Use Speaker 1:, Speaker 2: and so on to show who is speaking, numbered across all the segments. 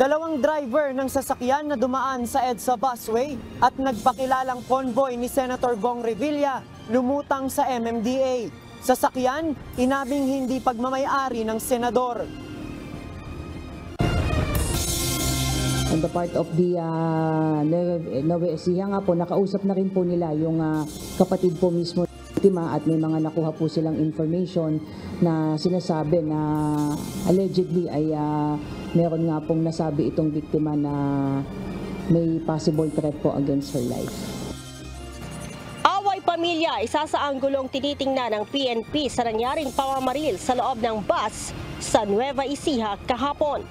Speaker 1: Dalawang driver ng sasakyan na dumaan sa EDSA busway at nagpakilalang convoy ni Senator Bong Revilla lumutang sa MMDA. Sasakyan, inabing hindi pagmamay-ari ng senador.
Speaker 2: On the part of the Nueva Ecija nga po, nakausap na rin po nila yung kapatid po mismo at may mga nakuha po silang information na sinasabi na allegedly ay meron nga pong nasabi itong biktima na may possible threat po against her life.
Speaker 3: Away pamilya, isa sa anggulong tinitingnan ng PNP sa nangyaring pamamaril sa loob ng bus sa Nueva Ecija kahapon.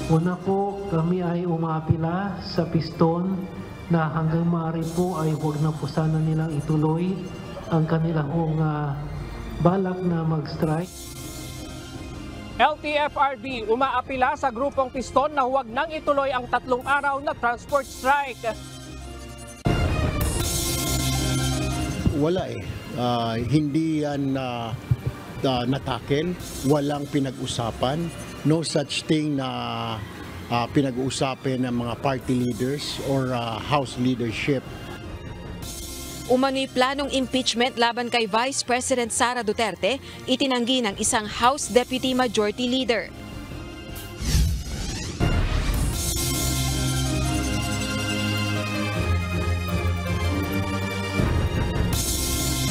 Speaker 4: Una po, kami ay umaapila sa piston na hanggang maaari po ay huwag na po sana nilang ituloy ang kanilang balak na mag-strike.
Speaker 5: LTFRB umaapila sa grupong piston na huwag nang ituloy ang 3 araw na transport strike.
Speaker 6: Wala hindi yan natakel, walang pinag-usapan, no such thing na pinag-uusapan ng mga party leaders or House leadership.
Speaker 7: Umano'y planong impeachment laban kay Vice President Sara Duterte, itinanggi ng isang House Deputy Majority Leader.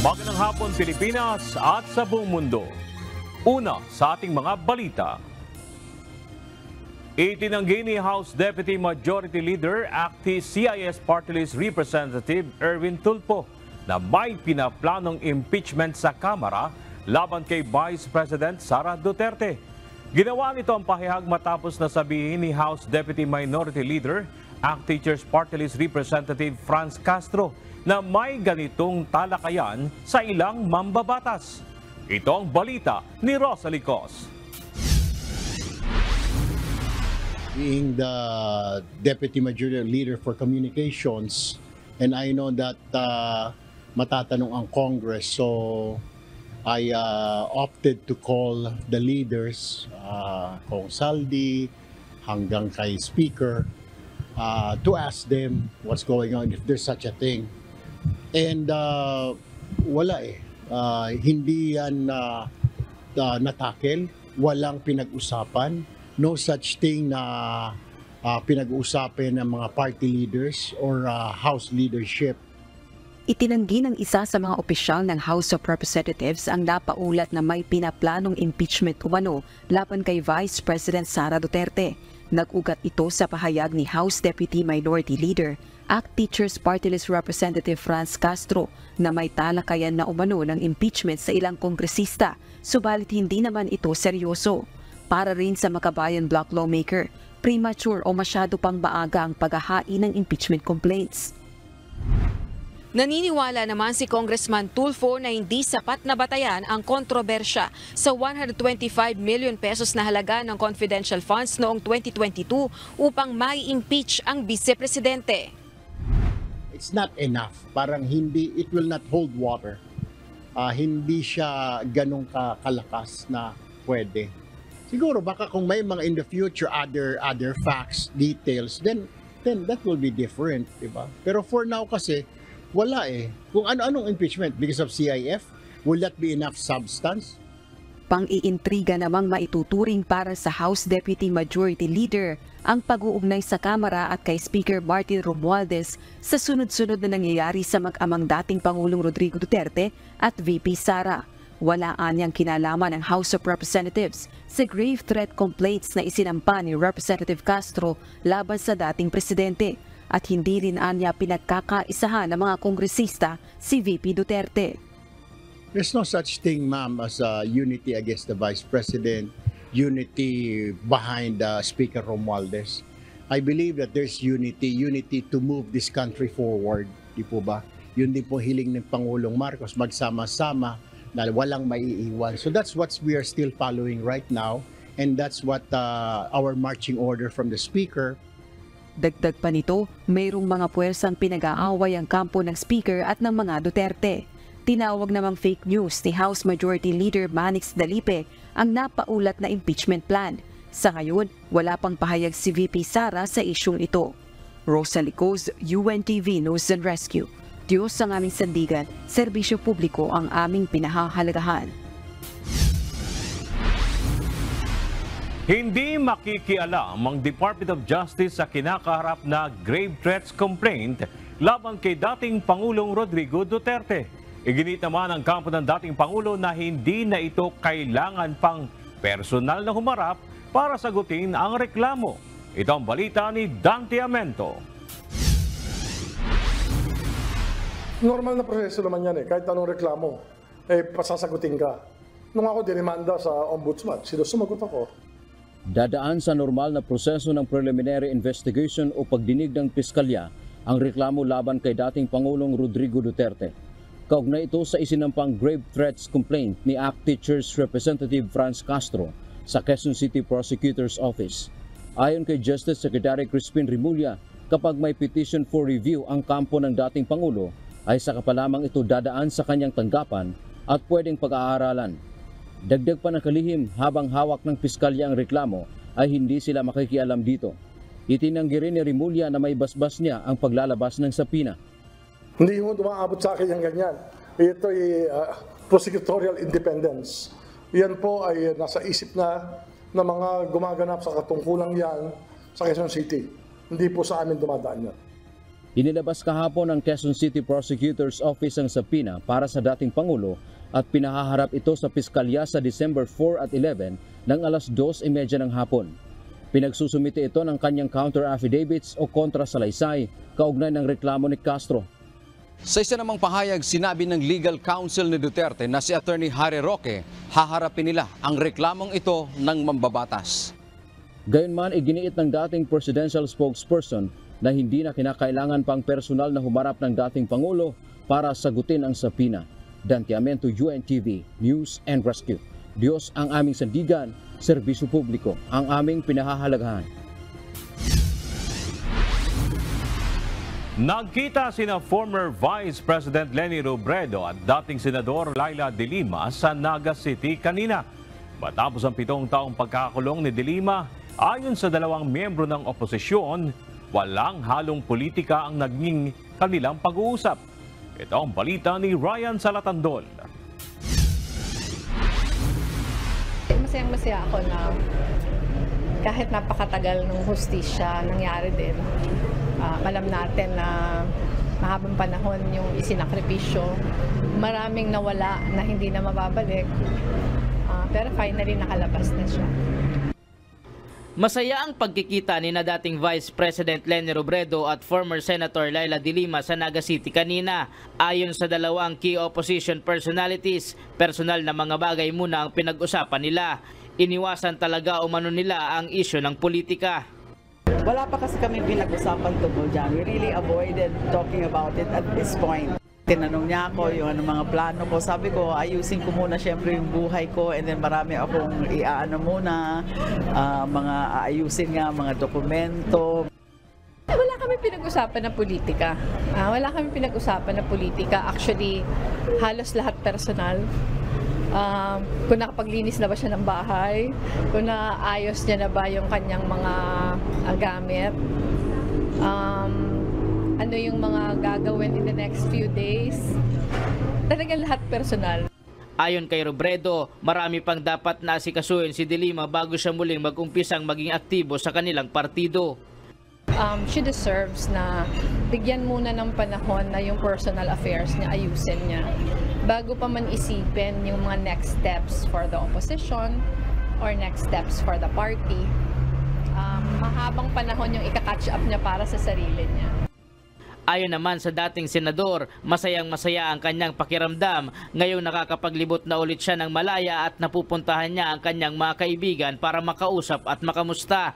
Speaker 8: Magandang hapon Pilipinas at sa buong mundo. Una sa ating mga balita. Itinanggi ni House Deputy Majority Leader Acti CIS Party List Representative Erwin Tulfo na may pinaplanong impeachment sa Kamara laban kay Vice President Sara Duterte. Ginawa nito ang pahayag matapos na sabihin ni House Deputy Minority Leader Acti Teachers Party List Representative Franz Castro na may ganitong talakayan sa ilang mambabatas. Ito ang balita ni Rosalie Cos.
Speaker 6: Being the Deputy Majority Leader for Communications, and I know that matatanong ang Congress, so I opted to call the leaders, Kong Saldi hanggang kay Speaker, to ask them what's going on, if there's such a thing. And wala hindi yan natakel, walang pinag-usapan. No such thing na pinag-uusapan ng mga party leaders or House leadership.
Speaker 7: Itinanggi ng isa sa mga opisyal ng House of Representatives ang napaulat na may pinaplanong impeachment umano laban kay Vice President Sara Duterte. Nag-ugat ito sa pahayag ni House Deputy Minority Leader Act Teachers Party List Representative Franz Castro na may talakayan na umano ng impeachment sa ilang kongresista, subalit hindi naman ito seryoso. Para rin sa Makabayan Bloc lawmaker, premature o masyado pang maaga ang paghahain ng impeachment complaints. Naniniwala naman si Congressman Tulfo na hindi sapat na batayan ang kontrobersya sa 125 million pesos na halaga ng confidential funds noong 2022 upang mai-impeach ang vice-presidente.
Speaker 6: It's not enough. Parang hindi, it will not hold water. Hindi siya ganong kalakas na pwede. Siguro baka kung may mga in the future other facts, details, then that will be different, diba? Pero for now kasi wala Kung ano-anong impeachment because of CIF, will that be enough substance?
Speaker 7: Pang-iintriga namang maituturing para sa House Deputy Majority Leader ang pag-uugnay sa Kamara at kay Speaker Martin Romualdez sa sunod-sunod na nangyayari sa mag-amang dating Pangulong Rodrigo Duterte at VP Sara. Wala anyang kinalaman ng House of Representatives sa grave threat complaints na isinampa ni Representative Castro laban sa dating presidente at hindi rin anya pinagkakaisahan ng mga kongresista si VP Duterte.
Speaker 6: There's no such thing, ma'am, as unity against the Vice President, unity behind Speaker Romualdez. I believe that there's unity to move this country forward, di po ba? Yun din po hiling ng Pangulong Marcos, magsama-sama na walang maiiwan. So that's what we are still following right now, and that's what our marching order from the Speaker.
Speaker 7: Dagdag pa nito, mayroong mga puwersang pinag-aaway ang kampo ng Speaker at ng mga Duterte. Tinawag namang fake news ni House Majority Leader Manix Dalipe ang napaulat na impeachment plan. Sa ngayon, wala pang pahayag si VP Sara sa isyung ito. Rosa Licos, UNTV News and Rescue. Diyos ang aming sandigan, serbisyo publiko ang aming pinahahalagahan.
Speaker 8: Hindi makikialam ang Department of Justice sa kinakaharap na grave threats complaint laban kay dating Pangulong Rodrigo Duterte. Iginit naman ang kampo ng dating Pangulo na hindi na ito kailangan pang personal na humarap para sagutin ang reklamo. Ito ang balita ni Dante Amento.
Speaker 9: Normal na proseso naman yan kahit anong reklamo, pasasagutin ka. Nung ako dinimanda sa ombudsman, sumagot ako.
Speaker 10: Dadaan sa normal na proseso ng preliminary investigation o pagdinig ng piskalya ang reklamo laban kay dating Pangulong Rodrigo Duterte. Kaugnay ito sa isinampang grave threats complaint ni ACT Teachers Representative Franz Castro sa Quezon City Prosecutor's Office. Ayon kay Justice Secretary Crispin Rimulya, kapag may petition for review ang kampo ng dating Pangulo, ay saka pa lamang ito dadaan sa kanyang tanggapan at pwedeng pag-aaralan. Dagdag pa ng kalihim, habang hawak ng piskalya ang reklamo ay hindi sila makikialam dito. Itinanggi rin ni Rimulya na may basbas niya ang paglalabas ng sapina.
Speaker 9: Hindi mo dumaabot sa akin yung ganyan. Ito ay prosecutorial independence. Yan po ay nasa isip na mga gumaganap sa katungkulang yan sa Quezon City. Hindi po sa amin dumadaan yan.
Speaker 10: Inilabas kahapon ng Quezon City Prosecutor's Office ang sapina para sa dating Pangulo at pinahaharap ito sa piskalya sa December 4 at 11 ng alas 2:30 ng hapon. Pinagsusumite ito ng kanyang counter affidavits o kontrasalaysay kaugnay ng reklamo ni Castro.
Speaker 11: Sa isa namang pahayag, sinabi ng legal counsel ni Duterte na si Attorney Harry Roque, haharapin nila ang reklamong ito ng mambabatas.
Speaker 10: Gayunman, iginiit ng dating presidential spokesperson na hindi na kinakailangan pang personal na humarap ng dating Pangulo para sagutin ang sapina. Dante Amento, UNTV News and Rescue. Diyos ang aming sandigan, serbisyo publiko ang aming pinahahalagahan.
Speaker 8: Nagkita sina former Vice President Leni Robredo at dating Senador Laila De Lima sa Naga City kanina. Matapos ang 7 taong pagkakakulong ni De Lima, ayon sa dalawang miyembro ng oposisyon, walang halong politika ang naging kanilang pag-uusap. Ito ang balita ni Ryan Salatandol.
Speaker 12: Masayang-masaya ako na kahit napakatagal ng hustisya nangyari din, alam natin na mahabang panahon yung isinakripisyo. Maraming nawala na hindi na mababalik, pero finally nakalabas na siya.
Speaker 13: Masaya ang pagkikita ni na dating Vice President Leni Robredo at former Senator Laila De Lima sa Naga City kanina. Ayon sa dalawang key opposition personalities, personal na mga bagay muna ang pinag-usapan nila. Iniwasan talaga umano nila ang isyu ng politika.
Speaker 14: Wala pa kasi kami pinag-usapan tungkol dyan. We really avoided talking about it at this point. Tinanong niya ako yung mga plano ko. Sabi ko, ayusin ko muna syempre yung buhay ko and then marami akong iaano muna, mga aayusin nga, mga dokumento.
Speaker 12: Wala kami pinag-usapan na politika. Wala kami pinag-usapan na politika. Actually, halos lahat personal. Kung nakapaglinis na ba siya ng bahay, kung naayos niya na ba yung kanyang mga gamit, ano yung mga gagawin in the next few days. Talagang lahat personal.
Speaker 13: Ayon kay Robredo, marami pang dapat na asikasuhin si De Lima bago siya muling mag-umpisang maging aktibo sa kanilang partido.
Speaker 12: She deserves na bigyan muna ng panahon na yung personal affairs niya ayusin niya bago pa man isipin yung mga next steps for the opposition or next steps for the party. Mahabang panahon yung ika-catch up niya para sa sarili niya.
Speaker 13: Ayon naman sa dating senador, masayang-masaya ang kanyang pakiramdam ngayong nakakapaglibot na ulit siya ng Malaya at napupuntahan niya ang kanyang mga kaibigan para makausap at makamusta.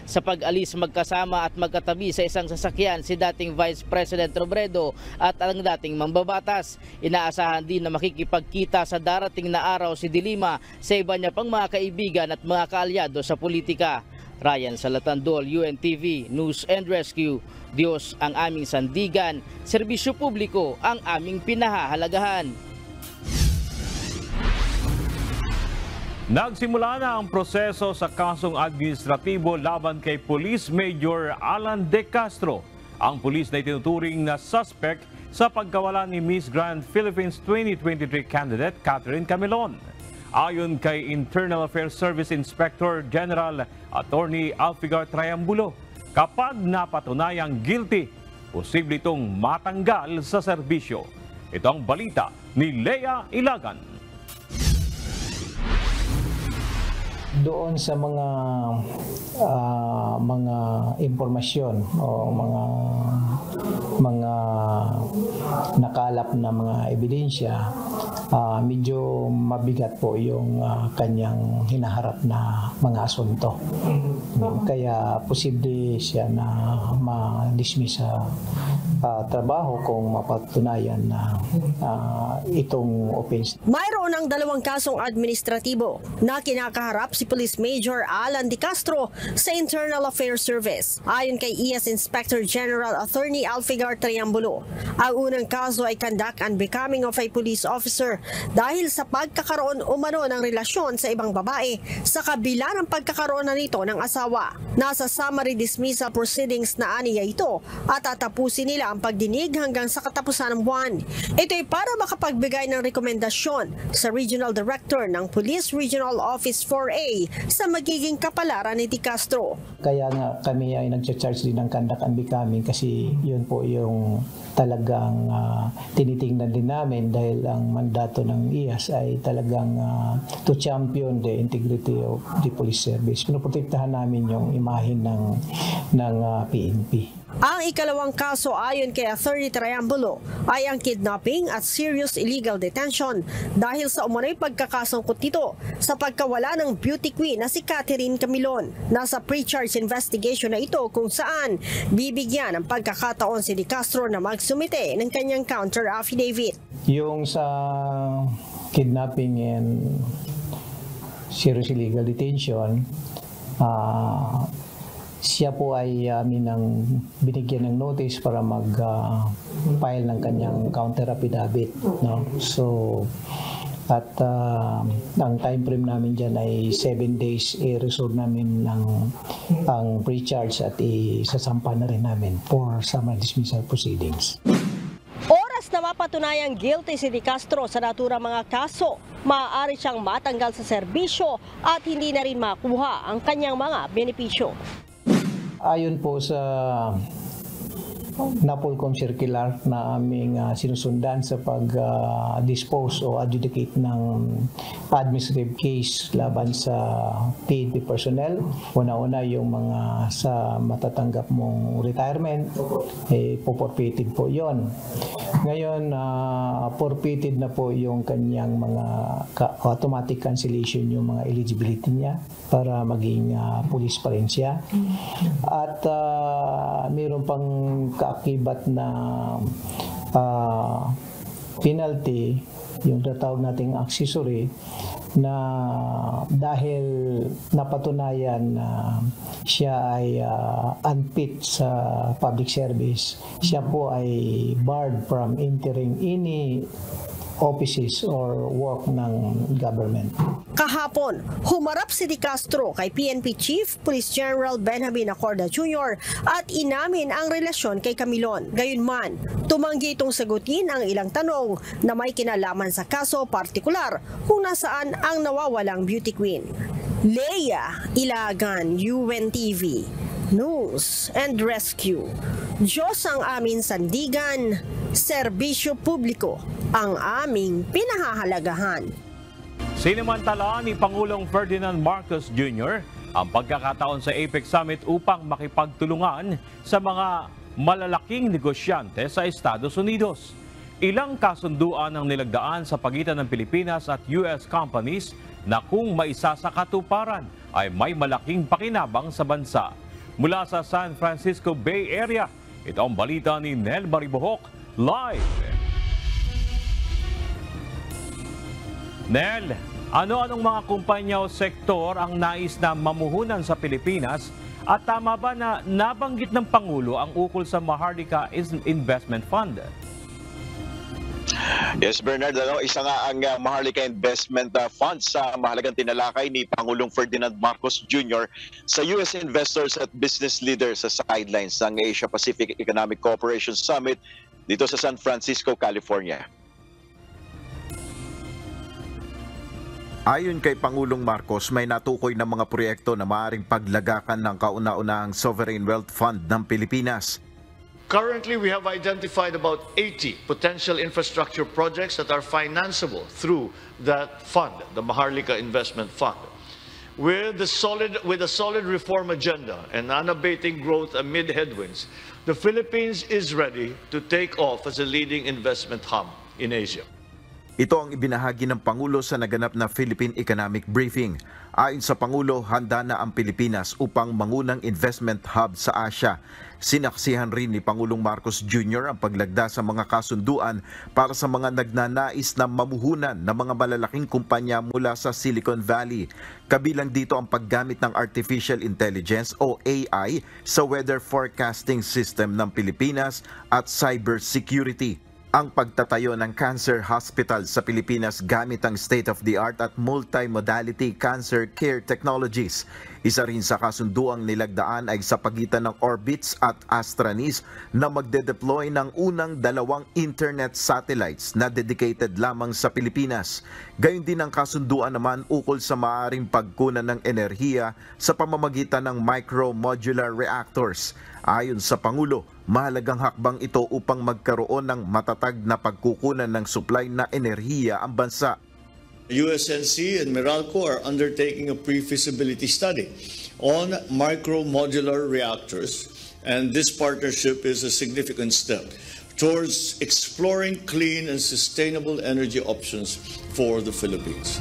Speaker 13: Sa pag-alis magkasama at magkatabi sa isang sasakyan si dating Vice President Robredo at ang dating mambabatas. Inaasahan din na makikipagkita sa darating na araw si De Lima sa iba niya pang mga kaibigan at mga kaalyado sa politika. Ryan Salatandol, UNTV News and Rescue. Diyos ang aming sandigan, serbisyo publiko ang aming pinahahalagahan.
Speaker 8: Nagsimula na ang proseso sa kasong administratibo laban kay Police Major Alan De Castro, ang pulis na itinuturing na suspect sa pagkawala ni Miss Grand Philippines 2023 candidate Catherine Camilon. Ayon kay Internal Affairs Service Inspector General Attorney Alfigar Triambulo, kapag napatunayang guilty, posible itong matanggal sa serbisyo. Ito ang balita ni Lea Ilagan.
Speaker 15: Doon sa mga impormasyon o mga nakalap na mga ebidensya, medyo mabigat po yung kanyang hinaharap na mga asunto. Kaya posible siya na ma-dismiss sa trabaho kung mapatunayan na itong offense.
Speaker 3: Mayroon ng 2 kasong administratibo na kinakaharap si Police Major Alan De Castro sa Internal Affairs Service. Ayon kay IAS Inspector General Attorney Alfigar Triambulo, ang unang kaso ay conduct and becoming of a police officer dahil sa pagkakaroon umano ng relasyon sa ibang babae sa kabila ng pagkakaroon na nito ng asawa. Nasa summary dismissal proceedings na aniya ito at tatapusin nila ang pagdinig hanggang sa katapusan ng buwan. Ito ay para makapagbigay ng rekomendasyon sa Regional Director ng Police Regional Office 4A sa magiging kapalaran ni De Castro.
Speaker 15: Kaya nga kami ay nag-charge din ng conduct and becoming kasi yun po yung talagang tinitingnan din namin dahil ang mandato ng IAS ay talagang to champion the integrity of the police service. Pinoprotektahan namin yung imahin ng PNP.
Speaker 3: Ang ikalawang kaso ayon kay Attorney Triambulo ay ang kidnapping at serious illegal detention dahil sa umano'y pagkakasangkot nito sa pagkawala ng beauty queen na si Catherine Camilon. Nasa pre-charge investigation na ito kung saan bibigyan ng pagkakataon si De Castro na magsumite ng kanyang counter affidavit.
Speaker 15: Yung sa kidnapping and serious illegal detention, siya po ay binigyan ng notice para mag-file ng kanyang counter affidavit. No? So, at ang time frame namin dyan ay 7 days i-resolve namin ang pre-charge at isasampa na rin namin for summary dismissal proceedings.
Speaker 3: Oras na mapatunayang guilty si De Castro sa naturang mga kaso, maaari siyang matanggal sa serbisyo at hindi na rin makuha ang kanyang mga benepisyo.
Speaker 15: Ayon po sa NAPOLCOM circular na aming sinusundan sa pag-dispose o adjudicate ng administrative case laban sa PNP personnel. Una-una yung mga sa matatanggap mong retirement, forfeited po yon. Ngayon, forfeited na po yung kanyang mga automatic cancellation, yung mga eligibility niya para maging police pa rin siya. At mayroon pang kaakibat na penalty, yung tatawag nating accessory, na dahil napatunayan na siya ay unfit sa public service, siya po ay barred from entering any offices or work ng government.
Speaker 3: Kahapon, humarap si De Castro kay PNP Chief Police General Benjamin Acorda Jr. at inamin ang relasyon kay Camilon. Gayunman, tumanggi itong sagutin ang ilang tanong na may kinalaman sa kaso, partikular kung nasaan ang nawawalang beauty queen. Lea Ilagan, UNTV, News and Rescue. Diyos ang aming sandigan, serbisyo publiko ang aming pinahahalagahan.
Speaker 8: Sinimantala ni Pangulong Ferdinand Marcos Jr. ang pagkakataon sa APEC Summit upang makipagtulungan sa mga malalaking negosyante sa Estados Unidos. Ilang kasunduan ang nilagdaan sa pagitan ng Pilipinas at US companies na kung maisasakatuparan ay may malaking pakinabang sa bansa. Mula sa San Francisco Bay Area, ito ang balita ni Nel Maribohok live. Nel, ano-anong mga kumpanya o sektor ang nais na mamuhunan sa Pilipinas at tama ba na nabanggit ng Pangulo ang ukol sa Maharlika Investment Fund?
Speaker 16: Yes, Bernard, isa nga ang Maharlika Investment Fund sa mahalagang tinalakay ni Pangulong Ferdinand Marcos Jr. sa US investors at business leaders sa sidelines ng Asia Pacific Economic Cooperation Summit dito sa San Francisco, California.
Speaker 17: Ayon kay Pangulong Marcos, may natukoy na mga proyekto na maaaring paglagakan ng kauna-unahang Sovereign Wealth Fund ng Pilipinas.
Speaker 18: Currently, we have identified about 80 potential infrastructure projects that are financeable through that fund, the Maharlika Investment Fund. With a solid reform agenda and unabating growth amid headwinds, the Philippines is ready to take off as a leading investment hub in Asia.
Speaker 17: Ito ang ibinahagi ng Pangulo sa naganap na Philippine Economic Briefing. Ayon sa Pangulo, handa na ang Pilipinas upang mangunang investment hub sa Asia. Sinaksihan rin ni Pangulong Marcos Jr. ang paglagda sa mga kasunduan para sa mga nagnanais na mamuhunan ng mga malalaking kumpanya mula sa Silicon Valley. Kabilang dito ang paggamit ng Artificial Intelligence o AI sa weather forecasting system ng Pilipinas at cybersecurity. Ang pagtatayo ng cancer hospital sa Pilipinas gamit ang state-of-the-art at multimodality cancer care technologies. Isa rin sa kasunduang nilagdaan ay sa pagitan ng Orbitz at Astranis na magde-deploy ng unang 2 internet satellites na dedicated lamang sa Pilipinas. Gayon din ang kasunduan naman ukol sa maaaring pagkunan ng enerhiya sa pamamagitan ng micro-modular reactors. Ayon sa Pangulo, mahalagang hakbang ito upang magkaroon ng matatag na pagkukunan ng supply na enerhiya ang bansa.
Speaker 18: USNC and Meralco are undertaking a pre-feasibility study on micro-modular reactors, and this partnership is a significant step towards exploring clean and sustainable energy options for the Philippines.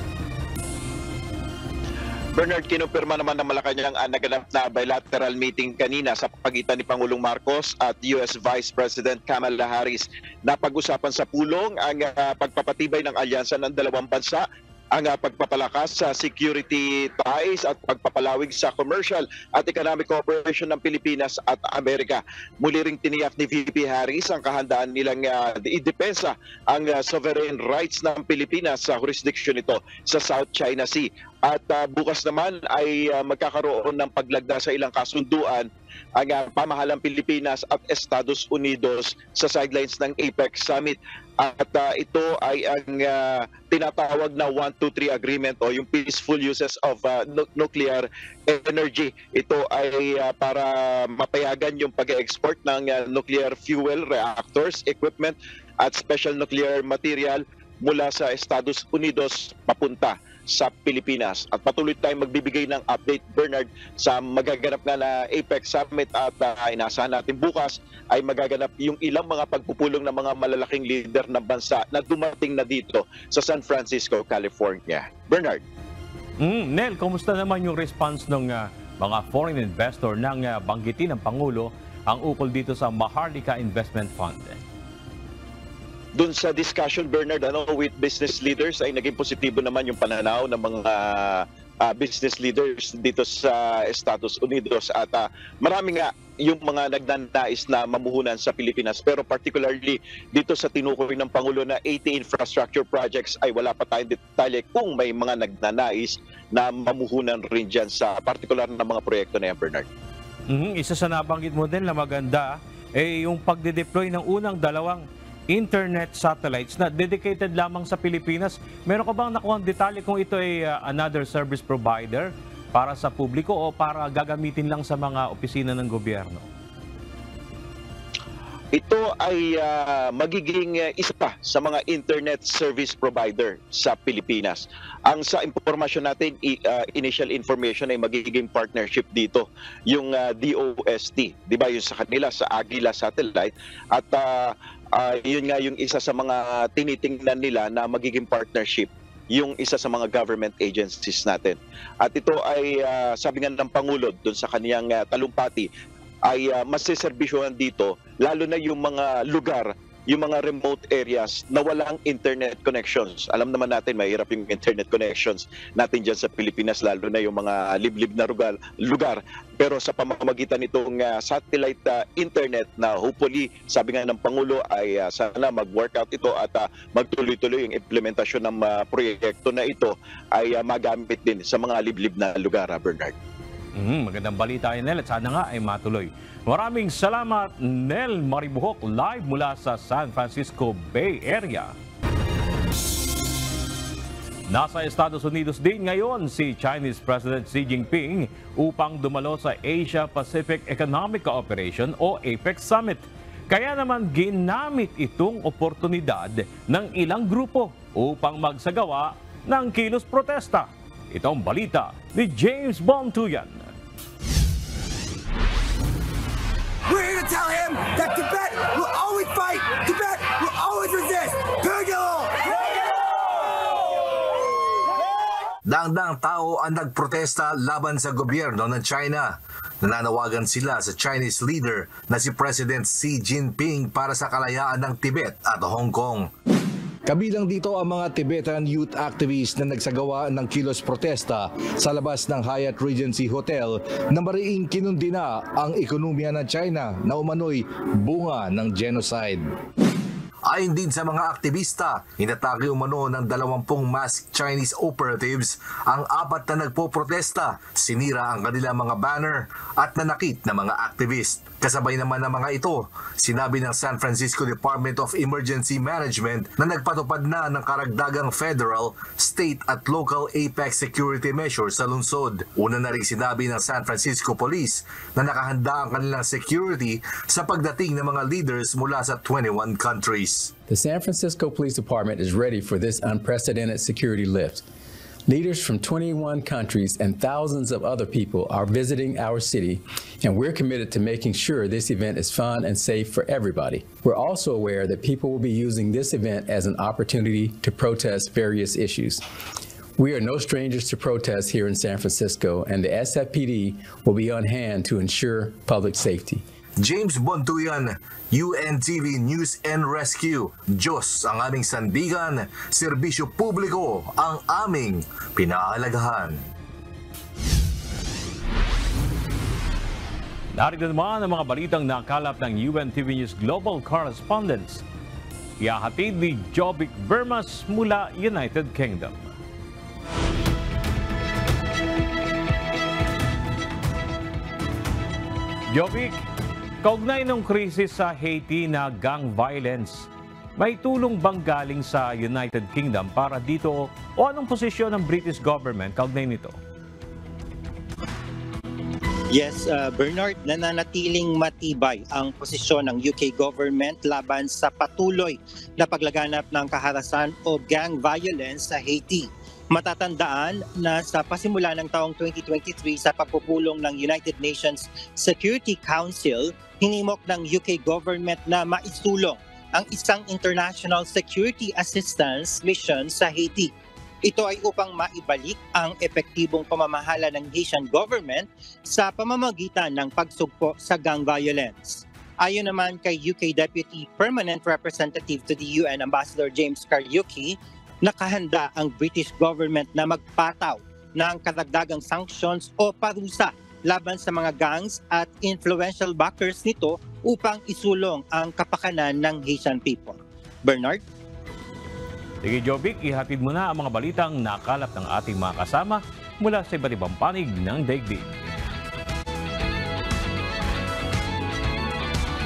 Speaker 16: Bernard, kinumpirma naman ng Malacanang ang naganap na bilateral meeting kanina sa pagitan ni Pangulong Marcos at US Vice President Kamala Harris na pag-usapan sa pulong ang pagpapatibay ng alyansa ng dalawang bansa, ang pagpapalakas sa security ties at pagpapalawig sa commercial at economic cooperation ng Pilipinas at Amerika. Muli ring tiniyak ni VP Harris ang kahandaan nilang idepensa ang sovereign rights ng Pilipinas sa jurisdiction nito sa South China Sea. At bukas naman ay magkakaroon ng paglagda sa ilang kasunduan ang pamahalang Pilipinas at Estados Unidos sa sidelines ng APEC Summit. At ito ay ang tinatawag na 1-2-3 agreement o yung peaceful uses of nuclear energy. Ito ay para mapayagan yung pag-export ng nuclear fuel reactors, equipment at special nuclear material mula sa Estados Unidos papunta sa Pilipinas. At patuloy tayong magbibigay ng update, Bernard, sa magaganap nga na APEC Summit at inaasahan natin bukas ay magaganap yung ilang mga pagpupulong ng mga malalaking leader ng bansa na dumating na dito sa San Francisco, California. Bernard.
Speaker 8: Nel, kumusta naman yung response ng mga foreign investor nang banggitin ng Pangulo ang ukol dito sa Maharlika Investment Fund?
Speaker 16: Doon sa discussion, Bernard, with business leaders ay naging positibo naman yung pananaw ng mga business leaders dito sa Estados Unidos at marami nga yung mga nagnanais na mamuhunan sa Pilipinas, pero particularly dito sa tinukoy ng Pangulo na 80 infrastructure projects ay wala pa tayong detalye kung may mga nagnanais na mamuhunan rin dyan sa particular na mga proyekto na yan, Bernard.
Speaker 8: Isa sa nabanggit mo din na maganda yung pagde-deploy ng unang 2 internet satellites na dedicated lamang sa Pilipinas. Meron ka bang nakuha ang detalye kung ito ay another service provider para sa publiko o para gagamitin lang sa mga opisina ng gobyerno?
Speaker 16: Ito ay magiging isa pa sa mga internet service provider sa Pilipinas. Ang sa impormasyon natin, initial information ay magiging partnership dito, yung DOST, di ba, yung sa kanila, sa Agila Satellite. At yun nga yung isa sa mga tinitingnan nila na magiging partnership, yung isa sa mga government agencies natin. At ito ay sabi nga ng Pangulo doon sa kaniyang talumpati ay mas seserbisyohan dito, lalo na yung mga lugar yung mga remote areas na walang internet connections. Alam naman natin, mahirap yung internet connections natin dyan sa Pilipinas, lalo na yung mga liblib na lugar. Pero sa pamamagitan nitong satellite internet na hopefully, sabi nga ng Pangulo, ay sana mag-workout ito at magtuloy-tuloy yung implementasyon ng proyekto na ito ay magamit din sa mga liblib na lugar, Bernard.
Speaker 8: Magandang balita yan, Nel, at sana nga ay matuloy. Maraming salamat, Nel Maribuhok, live mula sa San Francisco Bay Area. Nasa Estados Unidos din ngayon si Chinese President Xi Jinping upang dumalo sa Asia-Pacific Economic Cooperation o APEC Summit. Kaya naman ginamit itong oportunidad ng ilang grupo upang magsagawa ng kilos protesta. Ito ang balita ni James Bontuyan.
Speaker 19: We're here to tell him that Tibet will always fight, Tibet will always resist. Daang-daang tao ang nagprotesta laban sa gobyerno ng China. Nananawagan sila sa Chinese leader na si President Xi Jinping para sa kalayaan ng Tibet at Hong Kong.
Speaker 20: Kabilang dito ang mga Tibetan youth activists na nagsagawa ng kilos protesta sa labas ng Hyatt Regency Hotel na mariing kinundina ang ekonomiya ng China na umano'y bunga ng genocide.
Speaker 19: Ayon din sa mga aktivista, inatake umano ng 20 masked Chinese operatives ang 4 na nagpoprotesta, sinira ang kanilang mga banner at nanakit na mga activist. Kasabay naman ng mga ito, sinabi ng San Francisco Department of Emergency Management na nagpatupad na ng karagdagang federal, state at local APEC security measures sa lungsod. Una na rin sinabi ng San Francisco Police na nakahanda ang kanilang security sa pagdating ng mga leaders mula sa 21 countries.
Speaker 21: The San Francisco Police Department is ready for this unprecedented security lift. Leaders from 21 countries and thousands of other people are visiting our city, and we're committed to making sure this event is fun and safe for everybody. We're also aware that people will be using this event as an opportunity to protest various issues. We are no strangers to protests here in San Francisco, and the SFPD will be on hand to ensure public safety.
Speaker 19: James Bontuyan, UNTV News and Rescue. Diyos ang aming sandigan, serbisyo publiko ang aming pinaalagahan.
Speaker 8: Narito naman ang mga balitang nakalap ng UNTV News Global Correspondents. Ihahatid ni Jovic Vermas mula United Kingdom. Jovic, kaugnay ng krisis sa Haiti na gang violence, may tulong bang galing sa United Kingdom para dito o anong posisyon ng British government kaugnay nito?
Speaker 22: Yes, Bernard, nananatiling matibay ang posisyon ng UK government laban sa patuloy na paglaganap ng kaharasan o gang violence sa Haiti. Matatandaan na sa pasimula ng taong 2023 sa pagpupulong ng United Nations Security Council, hinimok ng UK government na maisulong ang isang international security assistance mission sa Haiti. Ito ay upang maibalik ang epektibong pamamahala ng Haitian government sa pamamagitan ng pagsugpo sa gang violence. Ayon naman kay UK Deputy Permanent Representative to the UN Ambassador James Kariuki, nakahanda ang British government na magpataw ng karagdagang sanctions o parusa laban sa mga gangs at influential backers nito upang isulong ang kapakanan ng Haitian people. Bernard?
Speaker 8: Sige, Jovic, ihatid mo na ang mga balitang nakalap ng ating mga kasama mula sa iba't ibang panig ng daigdig.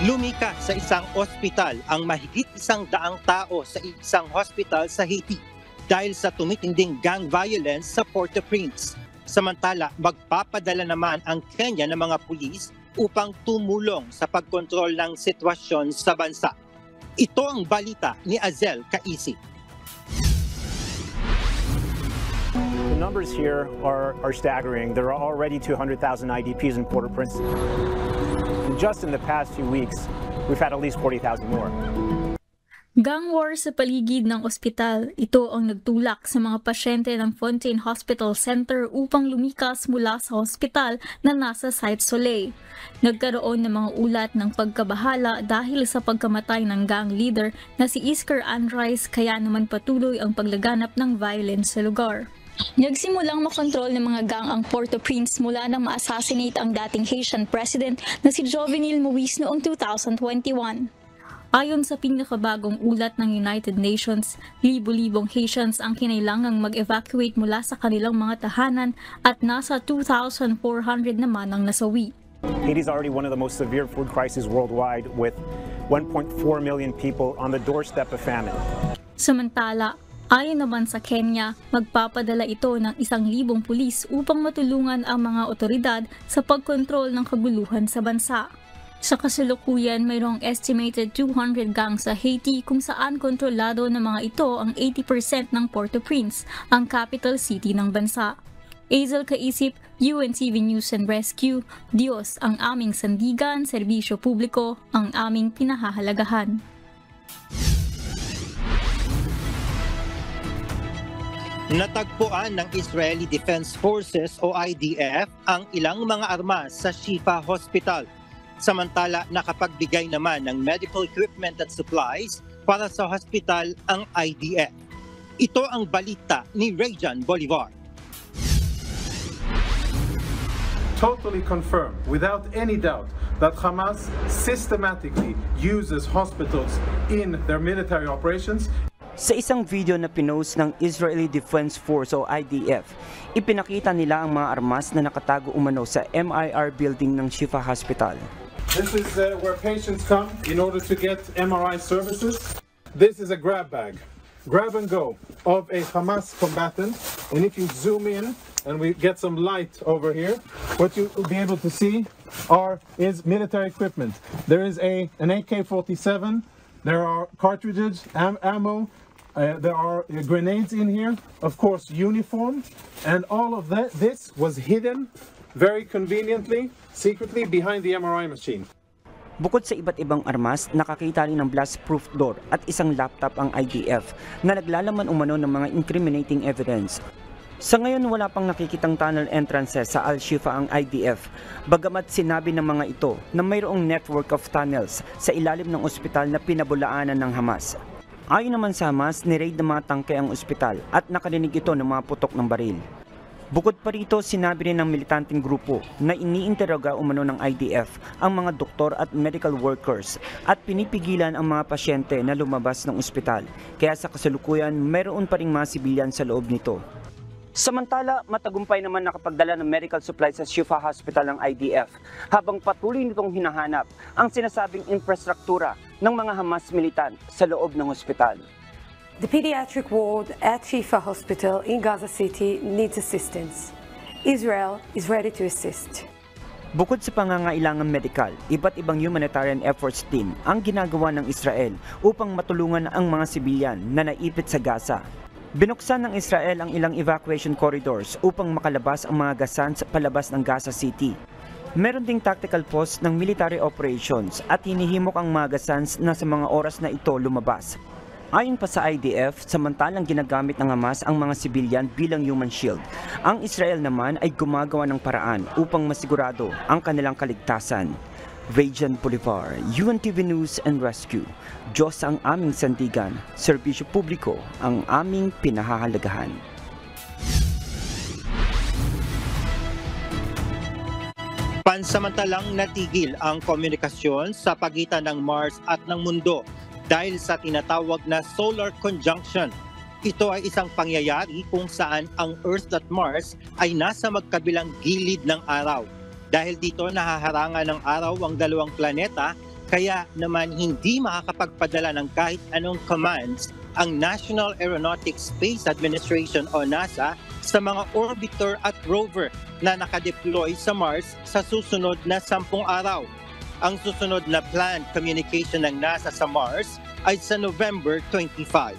Speaker 22: Lumika sa isang ospital ang mahigit 100 tao sa isang hospital sa Haiti dahil sa tumitinding gang violence sa Port-au-Prince. Samantala, magpapadala naman ang Kenya ng mga pulis upang tumulong sa pagkontrol ng sitwasyon sa bansa. Ito ang balita ni Azel Kaisi.
Speaker 23: The numbers here are staggering. There are already 200,000 IDPs in Port-au-Prince. And just in the past few weeks, we've had at least 40,000 more.
Speaker 1: Gang war sa paligid ng ospital. Ito ang nagtulak sa mga pasyente ng Fontaine Hospital Center upang lumikas mula sa hospital na nasa Site Soleil. Nagkaroon ng mga ulat ng pagkabahala dahil sa pagkamatay ng gang leader na si Isker Anrice, kaya naman patuloy ang paglaganap ng violence sa lugar. Nagsimulang makontrol ng mga gang ang Port-au-Prince mula nang ma-assassinate ang dating Haitian president na si Jovenel Moïse noong 2021. Ayon sa pinakabagong ulat ng United Nations, libo-libong Haitians ang kinailangang mag-evacuate mula sa kanilang mga tahanan at nasa 2,400 naman ang nasawi.
Speaker 23: Haiti is already one of the most severe food crises worldwide with 1.4 million people on the doorstep of famine.
Speaker 1: Samantala, ayon naman sa Kenya, magpapadala ito ng 1,000 pulis upang matulungan ang mga otoridad sa pagkontrol ng kaguluhan sa bansa. Sa kasalukuyan, mayroong estimated 200 gangs sa Haiti kung saan kontrolado ng mga ito ang 80% ng Port-au-Prince, ang capital city ng bansa. Azel Kaisip, UNTV News and Rescue, Diyos ang aming sandigan, serbisyo publiko ang aming pinahahalagahan.
Speaker 22: Natagpuan ng Israeli Defense Forces o IDF ang ilang mga armas sa Shifa Hospital. Samantala, nakapagbigay naman ng medical equipment at supplies para sa hospital ang IDF. Ito ang balita ni Rayjan Bolivar.
Speaker 2: Totally confirmed, without any doubt, that Hamas systematically uses hospitals in their military operations.
Speaker 4: Sa isang video na pinost ng Israeli Defense Force o IDF, ipinakita nila ang mga armas na nakatago umano sa MIR building ng Shifa Hospital.
Speaker 2: This is where patients come in order to get MRI services. This is a grab bag, grab and go of a Hamas combatant. And if you zoom in and we get some light over here, what you will be able to see is military equipment. There is an AK-47, there are cartridges, ammo, there are grenades in here, of course uniform, and all of this was hidden very conveniently, secretly behind the MRI machine.
Speaker 4: Bukod sa iba't ibang armas, nakakita rin ng blast-proof door at isang laptop ang IDF na naglalaman umano ng mga incriminating evidence. Sa ngayon, wala pang nakikitang tunnel entrances sa Al-Shifa ang IDF, bagamat sinabi ng mga ito na mayroong network of tunnels sa ilalim ng ospital na pinabulaanan ng Hamas. Ayon naman sa Hamas, ni-raid ng mga tangke ang ospital at nakarinig ito ng mga putok ng baril. Bukod pa rito, sinabi rin ng militanteng grupo na iniinteroga umano ng IDF ang mga doktor at medical workers at pinipigilan ang mga pasyente na lumabas ng ospital. Kaya sa kasalukuyan, mayroon pa ring mga sibilyan sa loob nito. Samantala, matagumpay naman nakapagdala ng medical supplies sa Shifa Hospital ng IDF habang patuloy nitong hinahanap ang sinasabing infrastruktura ng mga Hamas militant sa loob ng ospital.
Speaker 24: The pediatric ward at Shifa Hospital in Gaza City needs assistance. Israel is ready to assist.
Speaker 4: Bukod sa pangangailangan medikal, iba't ibang humanitarian efforts din ang ginagawa ng Israel upang matulungan ang mga sibilyan na naipit sa Gaza. Binuksan ng Israel ang ilang evacuation corridors upang makalabas ang mga Gazans palabas ng Gaza City. Meron ding tactical post ng military operations at hinihimok ang mga Gazans na sa mga oras na ito lumabas. Ayon pa sa IDF, samantalang ginagamit ng Hamas ang mga sibilyan bilang human shield, ang Israel naman ay gumagawa ng paraan upang masigurado ang kanilang kaligtasan. Rayjan Bolivar, UNTV News and Rescue. Diyos ang aming sandigan, serbisyo publiko ang aming pinahahalagahan.
Speaker 22: Pansamantalang natigil ang komunikasyon sa pagitan ng Mars at ng mundo dahil sa tinatawag na solar conjunction. Ito ay isang pangyayari kung saan ang Earth at Mars ay nasa magkabilang gilid ng araw. Dahil dito nahaharangan ng araw ang dalawang planeta, kaya naman hindi makakapagpadala ng kahit anong commands ang National Aeronautics Space Administration o NASA sa mga orbiter at rover na nakadeploy sa Mars sa susunod na 10 araw. Ang susunod na planned communication ng NASA sa Mars ay sa November 25.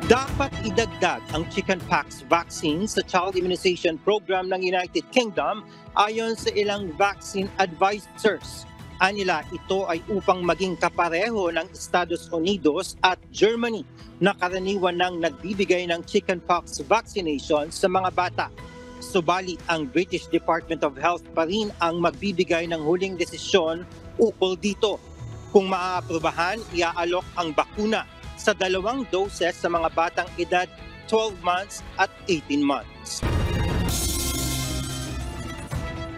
Speaker 22: Dapat idagdag ang chickenpox vaccine sa child immunization program ng United Kingdom ayon sa ilang vaccine advisors. Anila, ito ay upang maging kapareho ng Estados Unidos at Germany na karaniwan nang nagbibigay ng chickenpox vaccination sa mga bata. Subalit ang British Department of Health pa rin ang magbibigay ng huling desisyon ukol dito. Kung maaaprubahan, iaalok ang bakuna sa 2 doses sa mga batang edad 12 months at 18 months.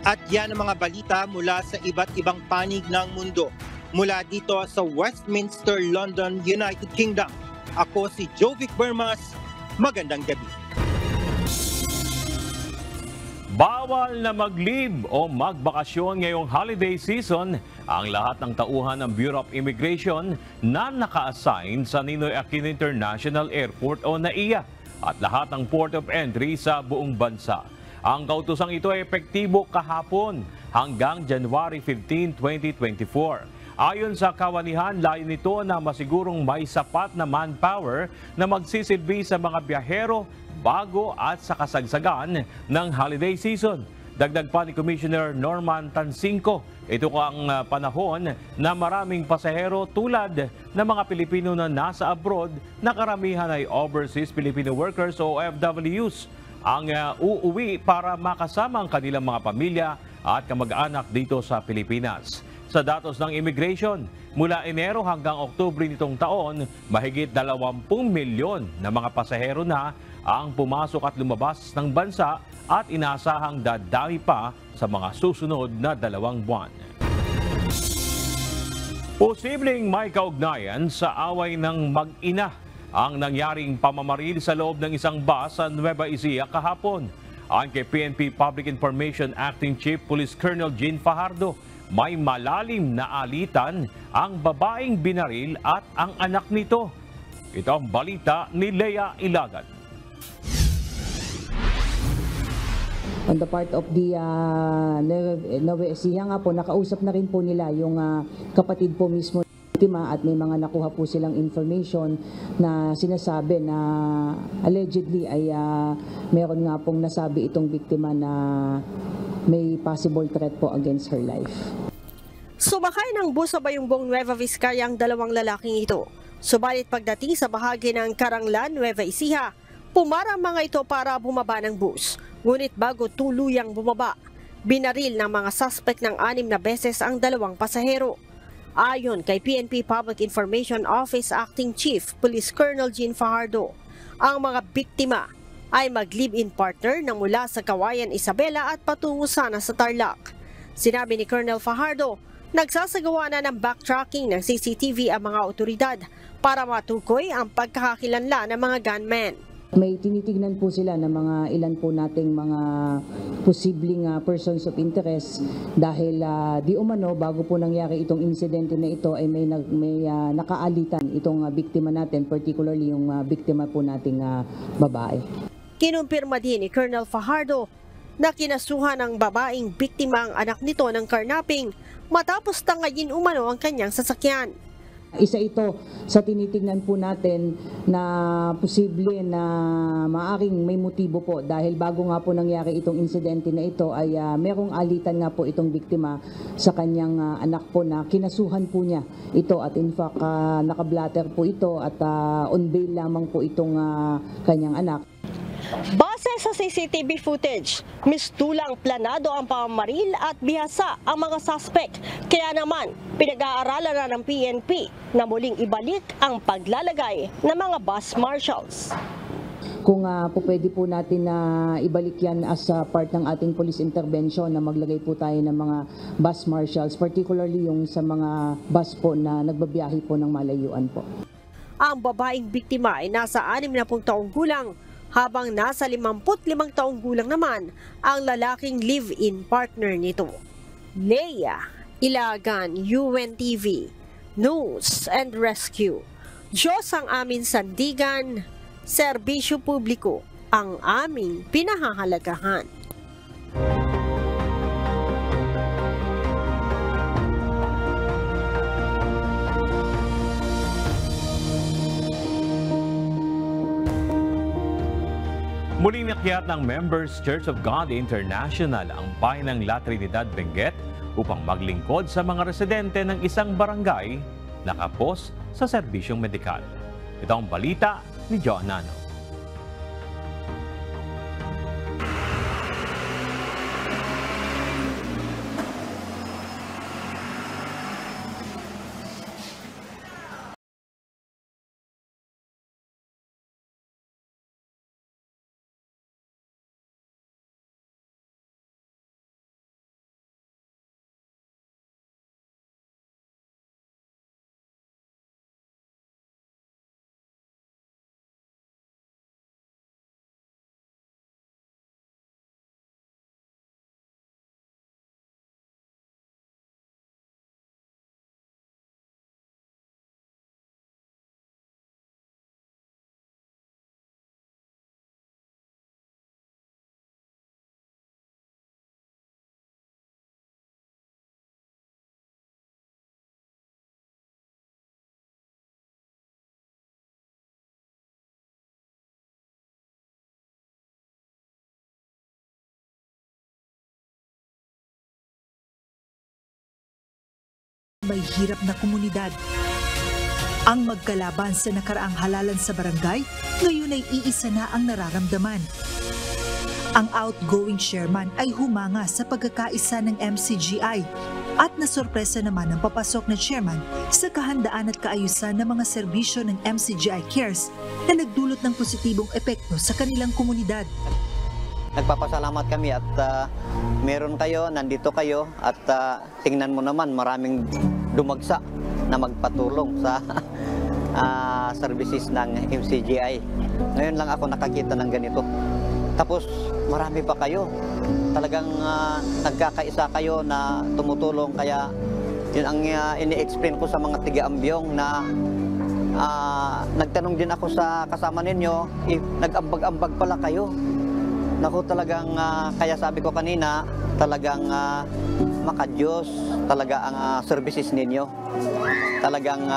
Speaker 22: At yan ang mga balita mula sa iba't ibang panig ng mundo. Mula dito sa Westminster, London, United Kingdom. Ako si Jovic Bermas. Magandang gabi.
Speaker 8: Bawal na mag-leave o magbakasyon ngayong holiday season ang lahat ng tauhan ng Bureau of Immigration na naka-assign sa Ninoy Aquino International Airport o NAIA at lahat ng port of entry sa buong bansa. Ang kautosang ito ay epektibo kahapon hanggang January 15, 2024. Ayon sa kawanihan, layo nito na masigurong may sapat na manpower na magsisilbi sa mga biyahero bago at sa kasagsagan ng holiday season. Dagdag pa ni Commissioner Norman Tansinko, ito ang panahon na maraming pasahero tulad ng mga Pilipino na nasa abroad na karamihan ay overseas Filipino workers o OFWs ang uuwi para makasama ang kanilang mga pamilya at kamag-anak dito sa Pilipinas. Sa datos ng immigration, mula Enero hanggang Oktubre nitong taon, mahigit 20 milyon na mga pasahero na ang pumasok at lumabas ng bansa at inaasahang dadami pa sa mga susunod na 2 buwan. Posibleng may kaugnayan sa away ng mag-ina ang nangyaring pamamaril sa loob ng isang bus sa Nueva Ecija kahapon. Ayon kay PNP Public Information Acting Chief Police Colonel Jean Fajardo, may malalim na alitan ang babaeng binaril at ang anak nito. Ito ang balita ni Lea Ilagan.
Speaker 5: On the part of the Nueva Ecija nga po, nakausap na rin po nila yung kapatid po mismo at may mga nakuha po silang information na sinasabi na allegedly ay meron nga pong nasabi itong biktima na may possible threat po against her life.
Speaker 3: Sumakay ng bus sa Bayongbong Nueva Vizcaya ang 2 lalaking ito. Subalit pagdating sa bahagi ng Karanglan, Nueva Ecija, pumarang mga ito para bumaba ng bus. Ngunit bago tuluyang bumaba, binaril ng mga suspect ng 6 na beses ang 2 pasahero. Ayon kay PNP Public Information Office Acting Chief Police Colonel Jean Fajardo, ang mga biktima ay mag-live-in partner na mula sa Kawayan Isabela at patungo sana sa Tarlac. Sinabi ni Colonel Fajardo, nagsasagawa na ng backtracking ng CCTV ang mga otoridad para matukoy ang pagkakakilanlan ng mga gunmen.
Speaker 5: May tinitignan po sila ng mga ilan po nating mga posibleng persons of interest dahil di umano bago po nangyari itong insidente na ito ay may nakaalitan itong biktima natin, particularly yung biktima po nating babae.
Speaker 3: Kinumpirma din ni Colonel Fajardo na kinasuhan ng babaeng biktima ang anak nito ng carnapping matapos tangayin umano ang kanyang sasakyan.
Speaker 5: Isa ito sa tinitingnan po natin na posible na maaring may motibo po dahil bago nga po nangyari itong insidente na ito ay merong alitan nga po itong biktima sa kanyang anak po na kinasuhan po niya ito at in fact nakablatter po ito at on bail lamang po itong kanyang anak.
Speaker 3: Base sa CCTV footage, mistulang planado ang pamamaril at bihasa ang mga suspect. Kaya naman, pinag-aaralan na ng PNP na muling ibalik ang paglalagay ng mga bus marshals.
Speaker 5: Kung po pwede po natin na ibalik yan as part ng ating police intervention na maglagay po tayo ng mga bus marshals, particularly yung sa mga bus po na nagbabiyahe po ng malayuan po.
Speaker 3: Ang babaeng biktima ay nasa 60 taong gulang, habang nasa 55 taong gulang naman ang lalaking live-in partner nito. Lea Ilagan, UNTV, News and Rescue. Diyos ang aming sandigan, serbisyo publiko ang aming pinahahalagahan.
Speaker 8: Muling nakyat ng Members Church of God International ang bayan ng La Trinidad, Benguet upang maglingkod sa mga residente ng isang barangay nakapos sa serbisyong medikal. Ito ang balita ni Joe Nano.
Speaker 6: May hirap na komunidad. Ang magkalaban sa nakaraang halalan sa barangay, ngayon ay iisa na ang nararamdaman. Ang outgoing chairman ay humanga sa pagkakaisa ng MCGI at nasorpresa naman ang papasok na chairman sa kahandaan at kaayusan ng mga serbisyo ng MCGI Cares na nagdulot ng positibong epekto sa kanilang komunidad.
Speaker 7: Nagpapasalamat kami at meron kayo, nandito kayo at tingnan mo naman maraming dumagsa na magpatulong sa services ng MCGI. Ngayon lang ako nakakita ng ganito. Tapos marami pa kayo. Talagang nagkakaisa kayo na tumutulong. Kaya yun ang ini-explain ko sa mga tiga-ambyong na nagtanong din ako sa kasama ninyo, nag-ambag-ambag pala kayo. Naku, talagang kaya sabi ko kanina, talagang maka-Diyos talaga ang services ninyo. Talagang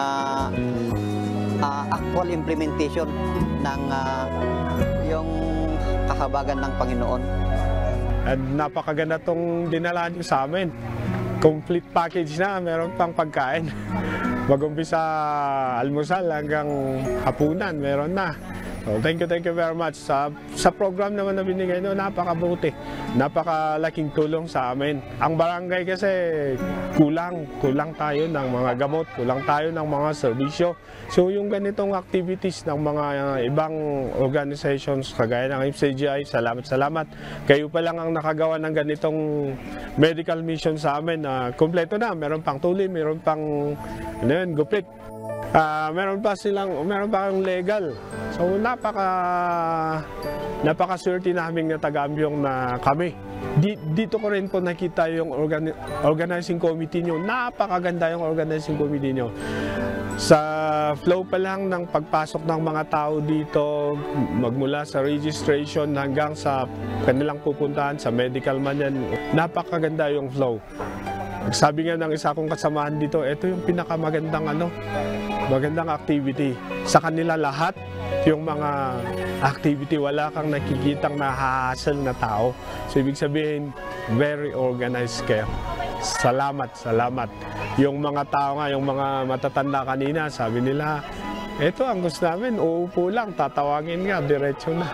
Speaker 7: actual implementation ng yung kahabagan ng Panginoon.
Speaker 9: At napakaganda tong dinala niyo sa amin. Complete package na, meron pang pagkain. Mag-umpisa almusal hanggang hapunan, meron na. So, thank you very much. Sa program naman na binigay nyo, napakabuti. Napakalaking tulong sa amin. Ang barangay kasi kulang tayo ng mga gamot, kulang tayo ng mga serbisyo. So yung ganitong activities ng mga ibang organizations kagaya ng MCGI, salamat. Kayo pa lang ang nakagawa ng ganitong medical mission sa amin. Kompleto na, meron pang tuli, meron pang gupit. Meron pa ang legal. So napaka-swerte naming na taga-ambyong na kami. Dito ko rin po nakita yung organizing committee nyo. Napakaganda yung organizing committee nyo. Sa flow pa lang ng pagpasok ng mga tao dito, magmula sa registration hanggang sa kanilang pupuntahan sa medical man yan, napakaganda yung flow. Sabi nga ng isa kong kasamahan dito, ito yung pinakamagandang magandang activity. Sa kanila lahat, yung mga activity, wala kang nakikitang nahahasal na tao. So ibig sabihin, very organized kayo. Salamat. Yung mga tao nga, yung mga matatanda kanina, sabi nila, ito ang gusto namin, uupo lang, tatawagin nga, diretso na.